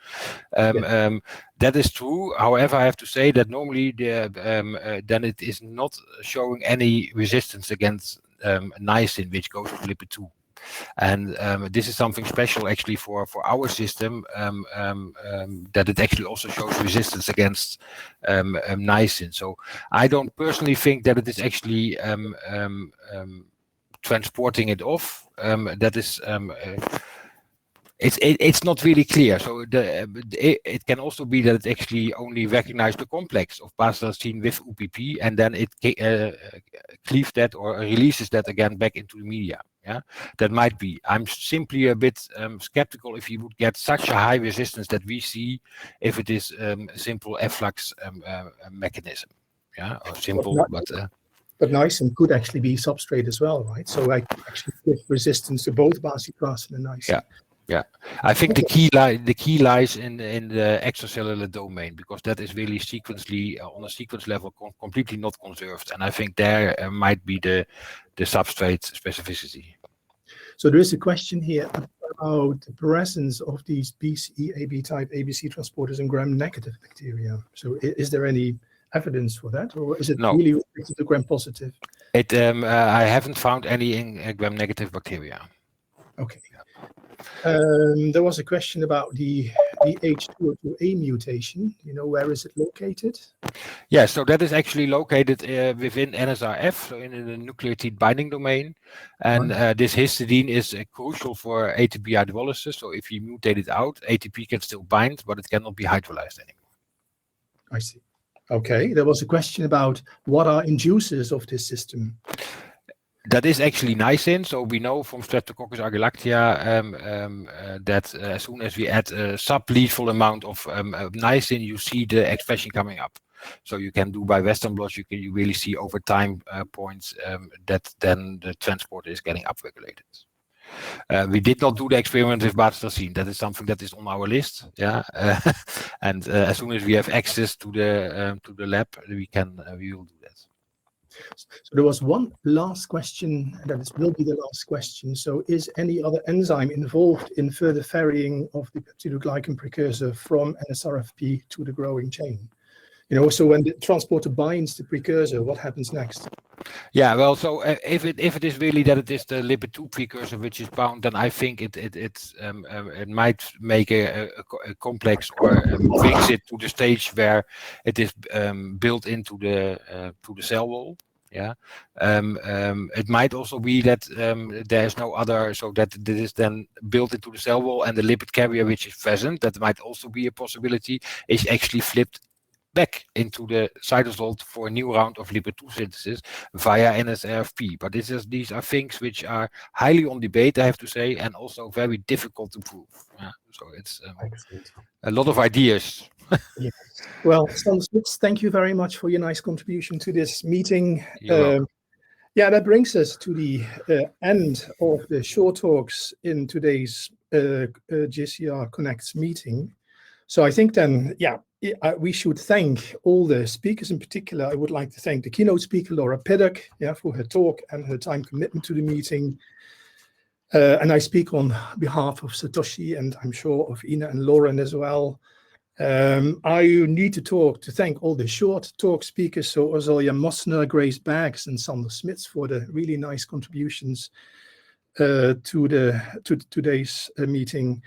That is true. However, I have to say that normally then it is not showing any resistance against niacin, which goes to lipid 2. And this is something special actually for our system, that it actually also shows resistance against niacin. So I don't personally think that it is actually transporting it off. That is it's not really clear. So it can also be that it actually only recognizes the complex of bacitracin with UPP, and then it cleaves that or releases that again back into the media. Yeah, that might be. I'm simply a bit skeptical if you would get such a high resistance that we see if it is a simple efflux mechanism. Yeah, or simple, but niacin could actually be substrate as well, right? So I actually give resistance to both bacitracin and niacin. Yeah, I think the key lies in the extracellular domain, because that is really sequentially on a sequence level completely not conserved, and I think there might be the substrate specificity. So there is a question here about the presence of these BCE-AB type ABC transporters in gram-negative bacteria. So is there any evidence for that, or is it really restricted to gram-positive? I haven't found any in gram-negative bacteria. Okay. There was a question about the H2O2A mutation. Where is it located? Yeah, so that is actually located within NSRF, so in the nucleotide binding domain. And this histidine is crucial for ATP hydrolysis. So if you mutate it out, ATP can still bind, but it cannot be hydrolyzed anymore. I see. Okay, there was a question about what are inducers of this system. That is actually niacin. So we know from Streptococcus agalactia that as soon as we add a sub-lethal amount of niacin, you see the expression coming up. So you can do by Western blots, you really see over time points that then the transport is getting upregulated. We did not do the experiment with batocin. That is something that is on our list. Yeah, and as soon as we have access to the lab, we will do that. So there was one last question, will be the last question. So is any other enzyme involved in further ferrying of the peptidoglycan precursor from NSRFP to the growing chain? So when the transporter binds the precursor, what happens next? Yeah, well, so if it is really that it is the lipid 2 precursor which is bound, then I think it might make a complex or brings it to the stage where it is built into the cell wall. Yeah, it might also be that there is no other, so that it is then built into the cell wall, and the lipid carrier which is present, that might also be a possibility, is actually flipped back into the cytosol for a new round of lipid 2 synthesis via NSRFP. But these are things which are highly on debate, I have to say, and also very difficult to prove. So it's a lot of ideas. Yes. Well, thank you very much for your nice contribution to this meeting. Yeah, that brings us to the end of the short talks in today's JCR Connects meeting. So I think then, yeah, we should thank all the speakers. In particular, I would like to thank the keynote speaker, Laura Piddock, for her talk and her time commitment to the meeting. And I speak on behalf of Satoshi, and I'm sure of Ina and Lauren as well. I need to thank all the short talk speakers, so Azalia Mosner, Grace Baggs, and Sander Smits for the really nice contributions to today's meeting.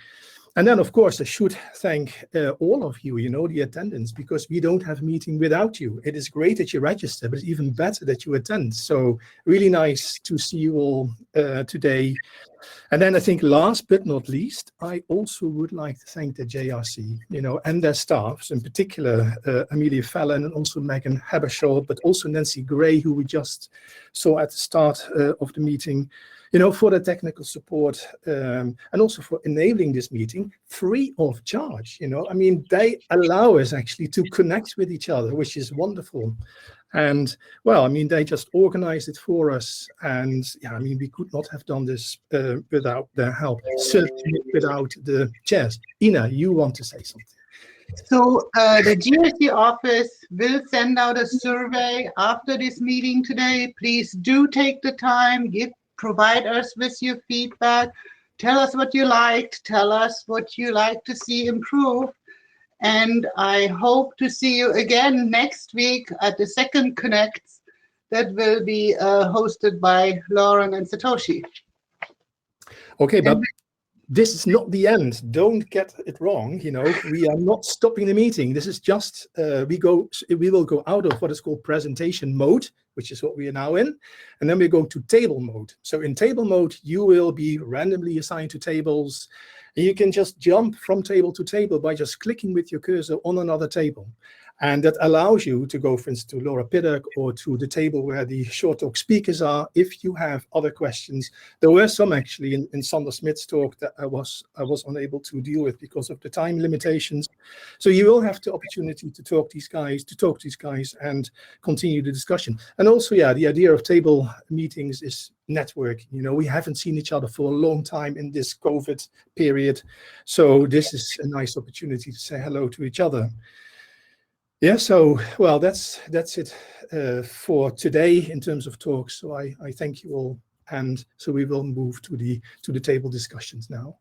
And then, of course, I should thank all of you, the attendants, because we don't have a meeting without you. It is great that you register, but it's even better that you attend. So really nice to see you all today. And then I think last but not least, I also would like to thank the JRC, and their staffs, in particular, Amelia Fallon and also Megan Habershaw, but also Nancy Gray, who we just saw at the start of the meeting, for the technical support and also for enabling this meeting free of charge. They allow us actually to connect with each other, which is wonderful. And well, they just organized it for us. And yeah, we could not have done this without their help, certainly without the chairs. Ina, you want to say something? So the GRC office will send out a survey after this meeting today. Please do take the time, provide us with your feedback. Tell us what you liked. Tell us what you like to see improve. And I hope to see you again next week at the second Connects that will be hosted by Lauren and Satoshi. Okay, but this is not the end. Don't get it wrong. We are not stopping the meeting. This is just we will go out of what is called presentation mode, which is what we are now in, and then we go to table mode. So in table mode, you will be randomly assigned to tables. And you can just jump from table to table by just clicking with your cursor on another table. And that allows you to go, for instance, to Laura Piddock or to the table where the short talk speakers are, if you have other questions. There were some actually in Sander Smith's talk that I was unable to deal with because of the time limitations. So you will have the opportunity to talk to these guys and continue the discussion. And also, yeah, the idea of table meetings is networking. We haven't seen each other for a long time in this COVID period. So this is a nice opportunity to say hello to each other. Yeah, so, well, that's it for today in terms of talks. So I thank you all. And so we will move to the table discussions now.